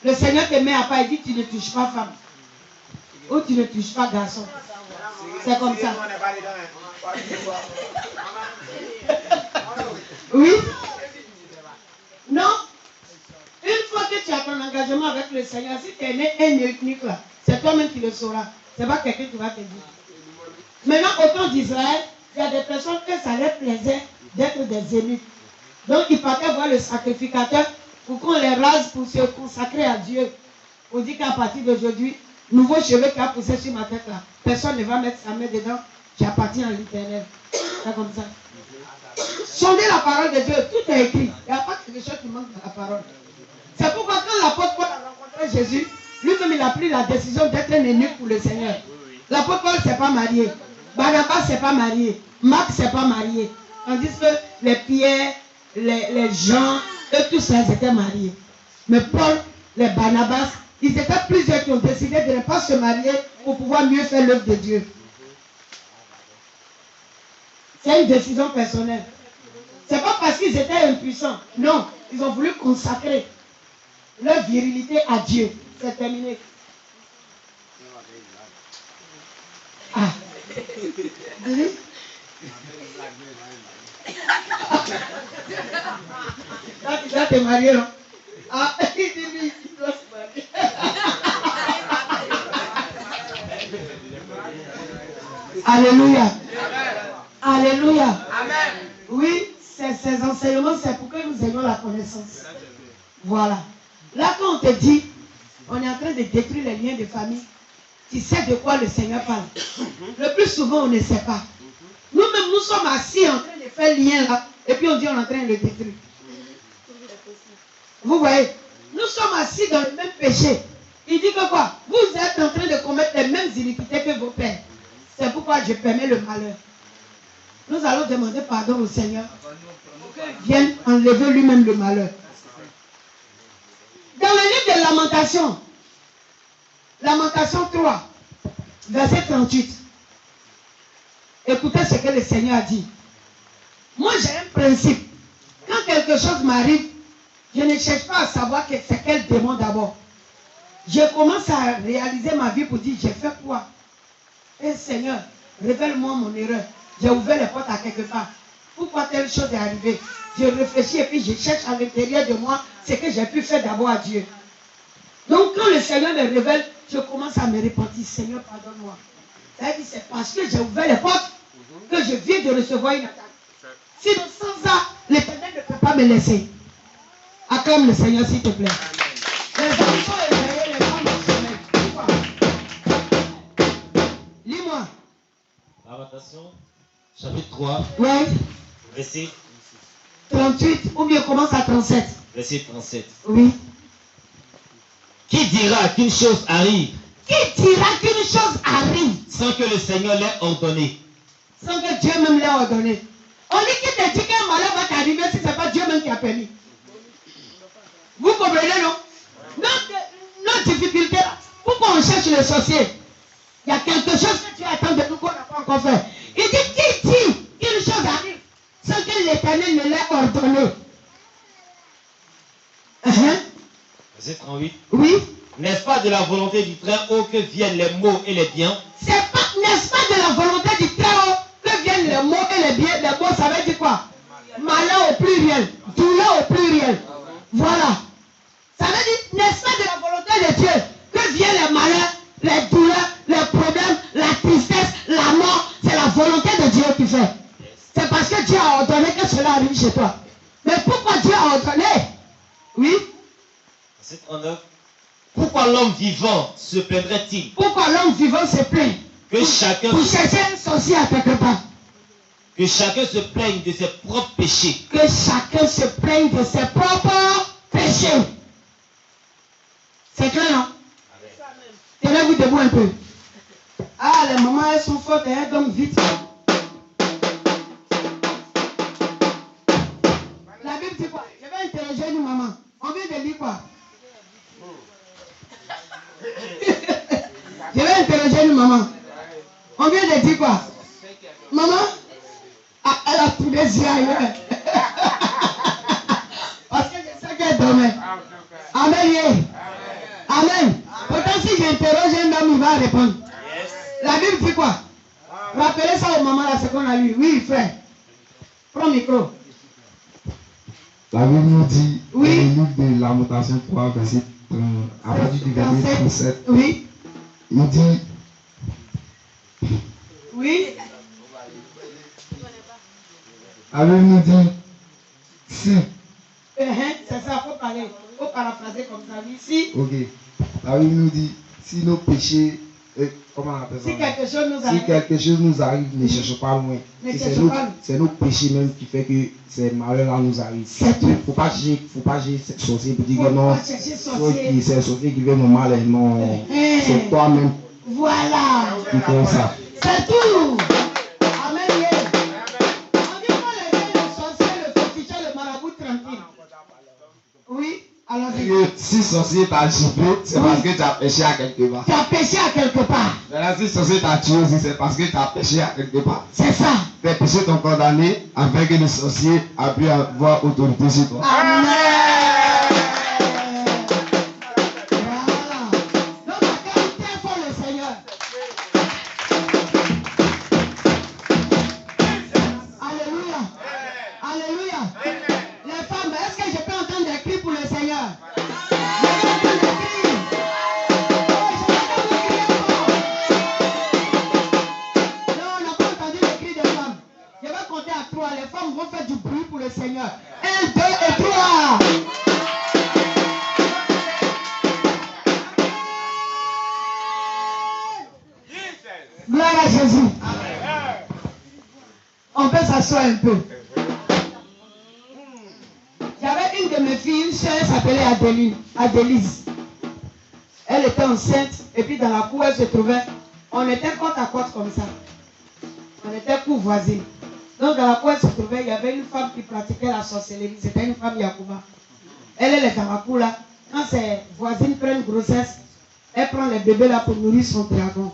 Le Seigneur te met à part et dit tu ne touches pas femme. Ou tu ne touches pas garçon. C'est comme ça. Oui. Non. Une fois que tu as ton engagement avec le Seigneur, si tu es né un eunuque là, c'est toi-même qui le sauras. Ce n'est pas quelqu'un qui va te dire. Maintenant, au temps d'Israël, il y a des personnes que ça leur plaisait d'être des eunuques. Donc, ils partaient voir le sacrificateur pour qu'on les rase pour se consacrer à Dieu. On dit qu'à partir d'aujourd'hui, nouveau cheveu qui a poussé sur ma tête là, personne ne va mettre sa main dedans, j'appartiens à l'Éternel. C'est comme ça. Sondez la parole de Dieu, tout est écrit. Il n'y a pas quelque chose qui manque dans la parole. C'est pourquoi quand l'apôtre Paul a rencontré Jésus, lui-même il a pris la décision d'être un eunuque pour le Seigneur. L'apôtre Paul ne s'est pas marié. Barnabas ne s'est pas marié. Marc ne s'est pas marié. Tandis que les Pierre, les Jean, eux tous ils étaient mariés. Mais Paul, les Barnabas, ils étaient plusieurs qui ont décidé de ne pas se marier pour pouvoir mieux faire l'œuvre de Dieu. C'est une décision personnelle. Ce n'est pas parce qu'ils étaient impuissants. Non, ils ont voulu consacrer leur virilité à Dieu. C'est terminé. Ah. Oui. Tu dois te marier, non? Ah, il dit oui, il doit se marier. Alléluia. Alléluia. Amen. Oui, ces enseignements, c'est pour que nous ayons la connaissance. Voilà. Là, quand on te dit, on est en train de détruire les liens de famille, tu sais de quoi le Seigneur parle. Le plus souvent, on ne sait pas. Nous-mêmes, nous sommes assis en train de faire lien là, et puis on dit on est en train de le détruire. Vous voyez, nous sommes assis dans le même péché. Il dit que quoi? Vous êtes en train de commettre les mêmes iniquités que vos pères. C'est pourquoi je permets le malheur. Nous allons demander pardon au Seigneur pour qu'il vienne enlever lui-même le malheur. Dans le livre de Lamentation, Lamentation 3, verset 38. Écoutez ce que le Seigneur a dit. Moi j'ai un principe. Quand quelque chose m'arrive, je ne cherche pas à savoir que c'est quel démon d'abord. Je commence à réaliser ma vie pour dire j'ai fait quoi? Et Seigneur, révèle-moi mon erreur. J'ai ouvert les portes à quelque part. Pourquoi telle chose est arrivée? Je réfléchis et puis je cherche à l'intérieur de moi ce que j'ai pu faire d'abord à Dieu. Donc quand le Seigneur me révèle, je commence à me repentir. Seigneur, pardonne-moi. C'est parce que j'ai ouvert les portes que je viens de recevoir une attaque. Sinon, sans ça, l'Éternel ne peut pas me laisser. Acclame le Seigneur, s'il te plaît. Les enfants éveillés, les femmes en sommeil. Pourquoi? Lis-moi. Lamentation, chapitre 3, Oui. verset 38, ou bien commence à 37. Verset 37. Oui. Qui dira qu'une chose arrive Qui dira qu'une chose arrive sans que le Seigneur l'ait ordonné? sans que Dieu même l'ait ordonné? On dit qui te dit qu'un malheur va t'arriver si ce n'est pas Dieu même qui a permis. Vous comprenez, non? Notre difficulté, pourquoi on cherche le sorcier? Il y a quelque chose que Dieu attend de nous qu'on n'a pas encore fait. Il l'Éternel ne l'ait ordonné. Verset 38. Oui. N'est-ce pas de la volonté du Très-Haut que viennent les maux et les biens? N'est-ce pas de la volonté du Très-Haut que viennent les maux et les biens? Les maux, ça veut dire quoi? Malheur au pluriel, douleur au pluriel. Voilà. Ça veut dire, n'est-ce pas de la volonté de Dieu que viennent les malheurs, les douleurs, les problèmes, la tristesse, la mort? C'est la volonté de Dieu qui fait. C'est parce que Dieu a ordonné que cela arrive chez toi. Mais pourquoi Dieu a ordonné? Oui. Verset 39. Pourquoi l'homme vivant se plaindrait-il? Pourquoi l'homme vivant se plaint? Que chacun pour chercher un sorcier à quelque part. Que chacun se plaigne de ses propres péchés. Que chacun se plaigne de ses propres péchés. C'est clair, non? Tenez-vous debout un peu. Ah, les mamans, elles sont fortes, elles dorment vite. La Bible dit quoi? Je vais interroger une maman. On vient de lire quoi? Je vais interroger une maman. On vient de dire quoi? Maman? Ah, elle a tous les yeux ailleurs. Parce que je sais qu'elle dormait. Amen, yeah. Amen. Pourtant, si j'interroge un homme, il va répondre. La Bible dit quoi? Rappelez ça aux mamans là, ce qu'on a lu. Oui, frère. Prends le micro. La Bible nous dit, Oui. dans le livre de Lamentation 3, verset 30, à partir du verset 37, Oui. il dit, Oui. la Bible nous dit, si, C'est ça, il faut parler. Il faut paraphraser comme ça. Ici, ok, la Bible nous dit, si nos péchés, comment on appelle ça? si quelque chose nous Si arrive, quelque chose nous arrive, ne cherchez pas loin. Ne Si cherchez pas. c'est nos péchés même qui fait que ces malheurs-là nous arrivent. C'est tout. Faut pas chercher sorcier pour dire Faut que non, pas chercher sorcier. c'est le sorcier qui veut mon mal, et non, c'est toi-même voilà. qui fais ça. C'est tout. Amen. Yeah. On dit qu'on laisse le sorcier, le féticheur, le marabout tranquille. Oui. Alors, Si sorcier t'a giflé, c'est parce que tu as péché à quelque part. tu as péché à quelque part. Maintenant, si sorcier t'a tué aussi, c'est parce que tu as péché à quelque part. C'est ça. Tes péchés t'ont condamné afin que le sorcier a pu avoir autorité sur toi. Amen. Voilà. Donc, acclamez pour le Seigneur. Alléluia. Alléluia. Les femmes, est-ce que je peux entendre des cris pour le Seigneur? Je veux entendre des cris. Oh, je veux que vous criez fort. Non, on n'a pas entendu les cris des femmes. Je vais compter à 3. Les femmes vont faire du bruit pour le Seigneur. 1, 2 et 3. Gloire à Jésus. On peut s'asseoir un peu. J'avais une de mes filles, une soeur, elle s'appelait Adélise. Elle était enceinte et puis dans la cour, elle se trouvait. On était côte à côte comme ça. On était cour voisine. Donc dans la cour, elle se trouvait, il y avait une femme qui pratiquait la sorcellerie. C'était une femme Yacouba. Elle est dans la cour là. Quand ses voisines prennent grossesse, elle prend les bébés là pour nourrir son dragon.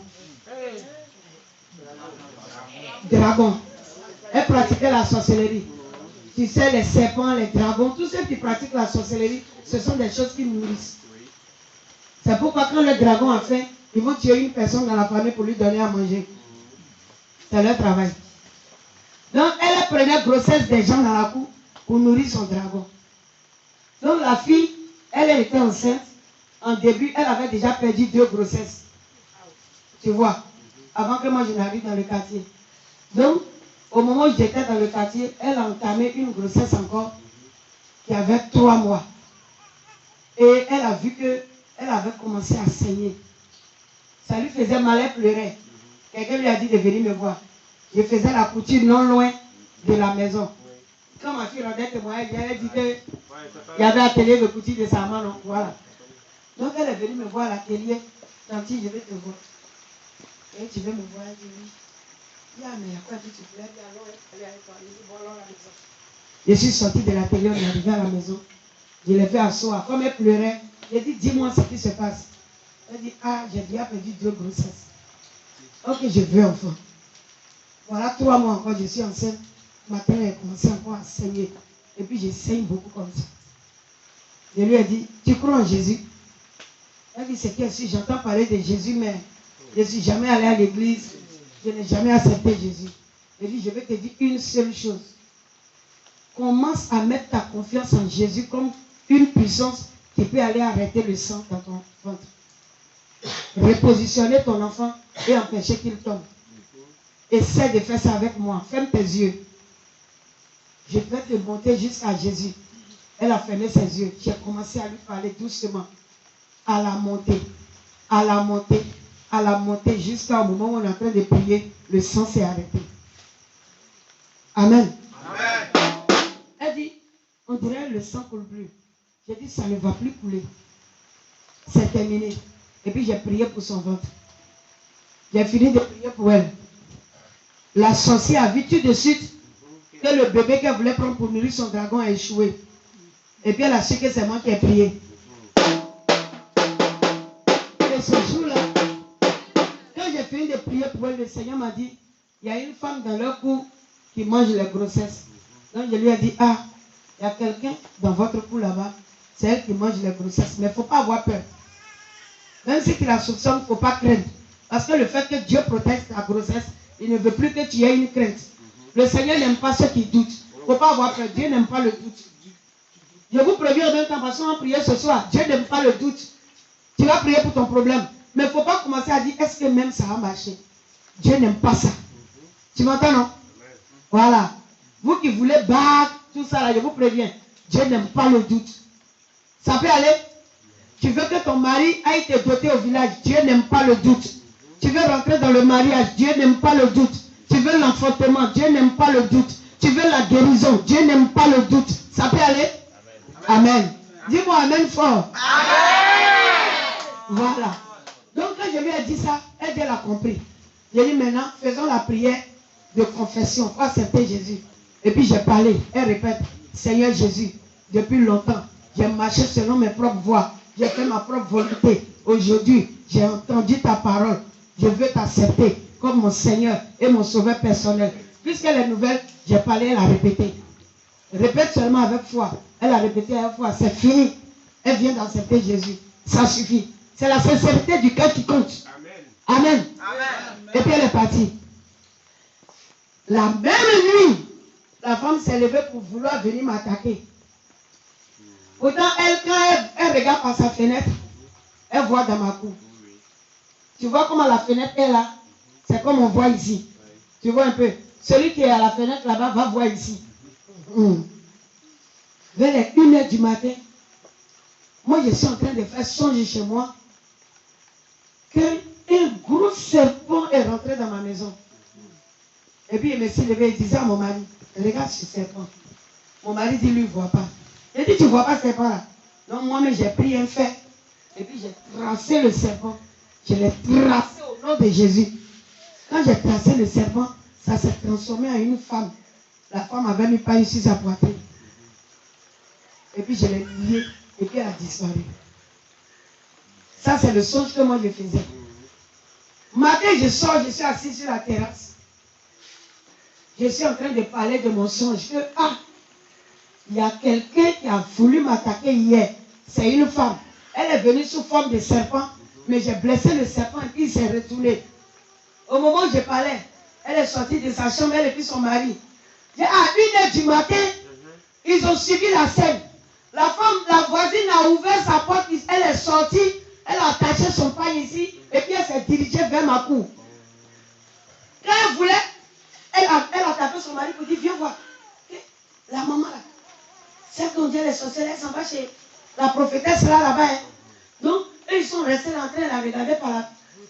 Dragon. Elle pratiquait la sorcellerie. Tu sais, les serpents, les dragons, tous ceux qui pratiquent la sorcellerie, ce sont des choses qui nourrissent. C'est pourquoi quand le dragon a faim, ils vont tuer une personne dans la famille pour lui donner à manger. C'est leur travail. Donc, elle prenait grossesse des gens dans la cour pour nourrir son dragon. Donc, la fille, elle était enceinte. En début, elle avait déjà perdu 2 grossesses. Tu vois, avant que moi je n'arrive dans le quartier. Donc, au moment où j'étais dans le quartier, elle a entamé une grossesse encore qui avait 3 mois. Et elle a vu qu'elle avait commencé à saigner. Ça lui faisait mal, elle pleurait. Quelqu'un lui a dit de venir me voir. Je faisais la couture non loin de la maison. Quand ma fille rendait témoignage, elle a dit qu'il y avait atelier de couture de sa maman. Voilà. Donc elle est venue me voir à l'atelier. Tanti, je vais te voir. Et tu veux me voir, elle dit oui. Mais il y a quoi, tu te plais? Je suis sortie de l'atelier, on est arrivé à la maison. Je l'ai fait asseoir. Comme elle pleurait, j'ai dit, dis-moi ce qui se passe. Elle dit, ah, j'ai déjà perdu 2 grossesses. Ok, je veux enfant. Voilà 3 mois encore, je suis enceinte. matin, elle a commencé encore à saigner. Et puis, je saigne beaucoup comme ça. Je lui ai dit, tu crois en Jésus? Elle dit, c'est qu'est-ce que j'entends parler de Jésus, mais je ne suis jamais allé à l'église. Je n'ai jamais accepté Jésus. Je lui ai dit, je vais te dire une seule chose. Commence à mettre ta confiance en Jésus comme une puissance qui peut aller arrêter le sang dans ton ventre. Repositionner ton enfant et empêcher qu'il tombe. Essaie de faire ça avec moi. Ferme tes yeux. Je vais te monter jusqu'à Jésus. Elle a fermé ses yeux. J'ai commencé à lui parler doucement. À la montée. À la montée. À la montée. Jusqu'au moment où on est en train de prier. Le sang s'est arrêté. Amen. Amen. Elle dit, on dirait le sang coule plus. J'ai dit, ça ne va plus couler. C'est terminé. Et puis j'ai prié pour son ventre. J'ai fini de prier pour elle. La sorcière a vu tout de suite que le bébé qu'elle voulait prendre pour nourrir son dragon a échoué. Et puis elle a su que c'est moi qui ai prié. Et ce jour-là, quand j'ai fini de prier pour elle, le Seigneur m'a dit, il y a une femme dans leur cour qui mange les grossesses. Donc je lui ai dit, ah, il y a quelqu'un dans votre cour là-bas, c'est elle qui mange les grossesses. Mais il ne faut pas avoir peur. Même si tu la soupçonnes, il ne faut pas craindre. Parce que le fait que Dieu protège ta grossesse, il ne veut plus que tu aies une crainte. Le Seigneur n'aime pas ceux qui doutent. Il ne faut pas avoir peur. Dieu n'aime pas le doute. Je vous préviens en même temps, parce qu'on va prier ce soir. Dieu n'aime pas le doute. Tu vas prier pour ton problème. Mais il ne faut pas commencer à dire, est-ce que même ça va marcher? Dieu n'aime pas ça. Tu m'entends, non? Voilà. Vous qui voulez battre, tout ça là, je vous préviens. Dieu n'aime pas le doute. Ça peut aller? Tu veux que ton mari aille te doter au village. Dieu n'aime pas le doute. Tu veux rentrer dans le mariage. Dieu n'aime pas le doute. Tu veux l'enfantement. Dieu n'aime pas le doute. Tu veux la guérison. Dieu n'aime pas le doute. Ça peut aller? Amen. Amen. Dis-moi Amen fort. Amen. Voilà. Donc quand je lui ai dit ça, elle a compris. J'ai dit maintenant, faisons la prière de confession. Pour accepter Jésus. Et puis j'ai parlé. Elle répète, Seigneur Jésus, depuis longtemps, j'ai marché selon mes propres voies. J'ai fait ma propre volonté. Aujourd'hui, j'ai entendu ta parole. Je veux t'accepter comme mon Seigneur et mon sauveur personnel. Puisqu'elle est nouvelle, j'ai parlé, elle a répété. Répète seulement avec foi. Elle a répété avec foi. C'est fini. Elle vient d'accepter Jésus. Ça suffit. C'est la sincérité du cœur qui compte. Amen. Amen. Amen. Et puis elle est partie. La même nuit, la femme s'est levée pour vouloir venir m'attaquer. Pourtant, elle, quand elle regarde par sa fenêtre, elle voit dans ma cour. Tu vois comment la fenêtre est là? C'est comme on voit ici. Tu vois un peu? Celui qui est à la fenêtre là-bas va voir ici. Vers les 1h du matin, moi je suis en train de faire songer chez moi qu'un gros serpent est rentré dans ma maison. Et puis il me suis levé et disait à mon mari, regarde ce serpent. Mon mari dit, lui, il ne voit pas. Il dit, tu ne vois pas ce serpent-là? Non, moi-même, j'ai pris un fer. Et puis, j'ai tracé le serpent. Je l'ai tracé au nom de Jésus. Quand j'ai tracé le serpent, ça s'est transformé en une femme. La femme avait mis pas ici sa poitrine. Et puis, je l'ai lié. Et puis, elle a disparu. Ça, c'est le songe que moi, je faisais. Matin, je sors, je suis assis sur la terrasse. Je suis en train de parler de mon songe. Que, il y a quelqu'un qui a voulu m'attaquer hier. C'est une femme. Elle est venue sous forme de serpent, mais j'ai blessé le serpent et puis il s'est retourné. Au moment où je parlais, elle est sortie de sa chambre, elle et puis son mari. À 1h du matin, ils ont suivi la scène. La femme, la voisine a ouvert sa porte, elle est sortie, elle a attaché son pain ici, et puis elle s'est dirigée vers ma cour. Quand elle voulait, elle a tapé son mari pour dire, viens voir. La maman là, celle qu'on dit les sorcières, elle s'en va chez la prophétesse là-bas. Hein. Donc, eux, ils sont restés en train de la regarder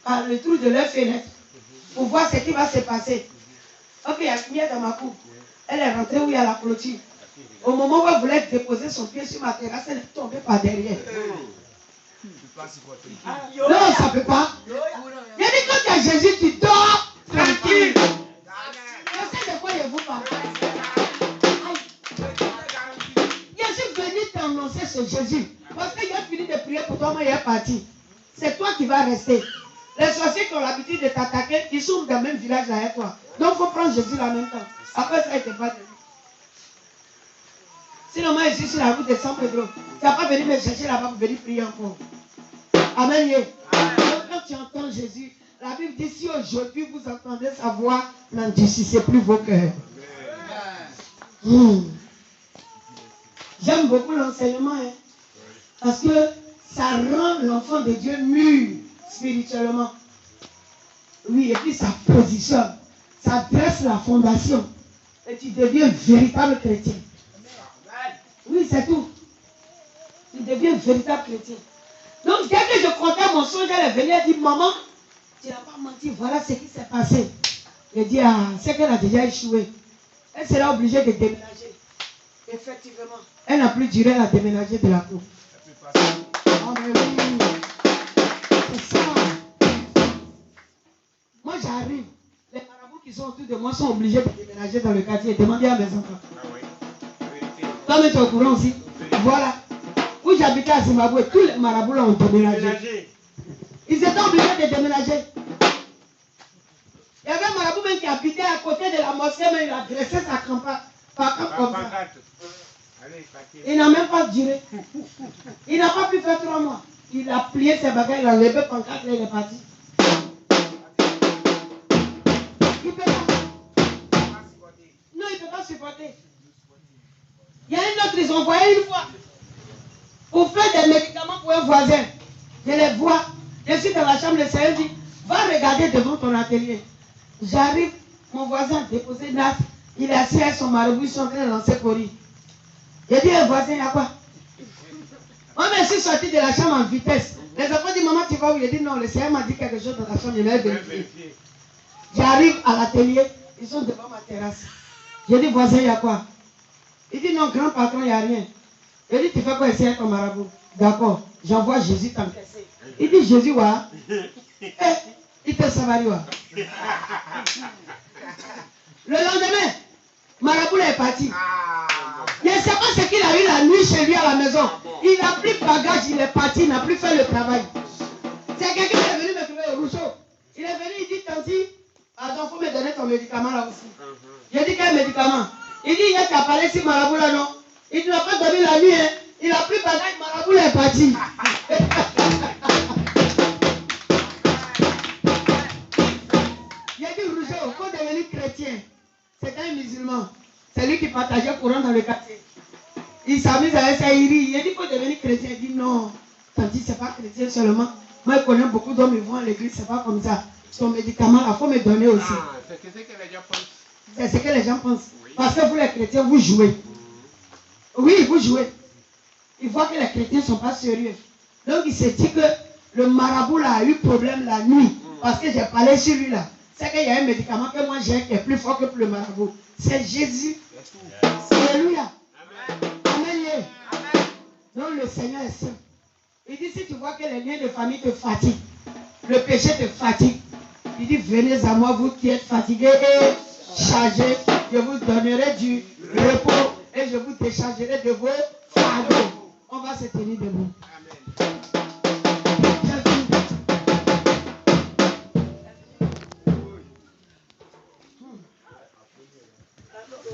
par le trou de leur fenêtre pour voir ce qui va se passer. Ok, il y a une lumière dans ma cour. Elle est rentrée où il y a la clôture. Au moment où elle voulait déposer son pied sur ma terrasse, elle est tombée par derrière. Non, ça ne peut pas. Il y a dit quand tu as Jésus, tu dors tranquille. Je sais de quoi je vous parle. Je suis venu t'annoncer ce Jésus. Parce que j'ai fini de prier pour toi, moi, il est parti. C'est toi qui vas rester. Les sorciers qui ont l'habitude de t'attaquer, ils sont dans le même village avec toi. Donc, il faut prendre Jésus en même temps. Après ça, il n'était pas de lui. Sinon, moi, je suis sur la route de San Pedro. Tu n'as pas venu me chercher là-bas pour venir prier encore. Amen. Donc, quand tu entends Jésus, la Bible dit si aujourd'hui vous entendez sa voix, n'endurcissez plus vos cœurs. J'aime beaucoup l'enseignement, hein, parce que ça rend l'enfant de Dieu mûr spirituellement. Oui, et puis ça positionne, ça dresse la fondation, et tu deviens véritable chrétien. Oui, c'est tout. Tu deviens véritable chrétien. Donc, dès que je comptais mon songe, elle est venue, elle dit, maman, tu n'as pas menti, voilà ce qui s'est passé. Je dis, ah, c'est qu'elle a déjà échoué. Elle sera obligée de déménager. Effectivement. Elle n'a plus duré à déménager de la cour. Oh, mais oui. C'est ça. Moi, j'arrive. Les marabouts qui sont autour de moi sont obligés de déménager dans le quartier et demander à mes enfants. Toi-même, tu es au courant aussi. Voilà. Où j'habitais à Zimbabwe, tous les marabouts là ont déménagé. Ils étaient obligés de déménager. Il y avait un marabout même qui habitait à côté de la mosquée, mais il a dressé sa campagne comme ça. Il n'a même pas duré. Il n'a pas pu faire 3 mois. Il a plié ses bagages, il a levé pancarte et il est parti. Il ne peut pas. Non, il ne peut pas supporter. Il y a un autre, ils ont envoyé une fois pour faire des médicaments pour un voisin. Je les vois. Je suis dans la chambre, le Seigneur dit, va regarder devant ton atelier. J'arrive, mon voisin a déposé une acte. Il est assis avec son marabout, ils sont en train de lancer courir. J'ai dit, voisin, il y a quoi? Moi, je suis sorti de la chambre en vitesse. Les enfants disent, maman, tu vas où? Il dit, non, le Seigneur m'a dit quelque chose dans la chambre, il m'a vérifié. J'arrive à l'atelier, ils sont devant ma terrasse. J'ai dit, voisin, il y a quoi? Il dit, non, grand patron, il n'y a rien. Il dit, tu fais quoi ici avec ton marabout? D'accord, j'envoie Jésus t'encaisser. Il dit, Jésus, wa? Il te savait, wa? Le lendemain, marabout est parti. Je ne sais pas ce qu'il a eu la nuit chez lui à la maison. Il n'a plus de bagage, il est parti, il n'a plus fait le travail. C'est quelqu'un qui est venu me trouver au Rousseau. Il est venu, il dit, Tanti, attends, il faut me donner ton médicament là aussi. J'ai dit, quel médicament? Il dit, il t'a parlé si marabout là, non? Il ne m'a pas dormi la nuit, hein. Il a pris bagage, marabout est parti. J'ai dit, Rousseau, il faut devenir chrétien. C'est un musulman. C'est lui qui partageait courant dans le quartier. Il s'amuse avec ça, il rit. Il dit, il faut devenir chrétien. Il dit, non, Tanti, c'est pas chrétien seulement. Moi, je connais beaucoup d'hommes, ils vont à l'église, c'est pas comme ça. Son médicament, il faut me donner aussi. C'est ce que les gens pensent. C'est ce que les gens pensent. Parce que vous, les chrétiens, vous jouez. Oui, vous jouez. Il voit que les chrétiens ne sont pas sérieux. Donc, il s'est dit que le marabout là, a eu problème la nuit. Parce que j'ai parlé sur lui là. C'est qu'il y a un médicament que moi j'ai qui est plus fort que pour le marabout. C'est Jésus. Alléluia. Amen. Donc, le Seigneur est saint. Il dit, si tu vois que les liens de famille te fatiguent, le péché te fatigue, il dit, venez à moi, vous qui êtes fatigués et chargés, je vous donnerai du repos et je vous déchargerai de vos fardeaux. On va se tenir debout.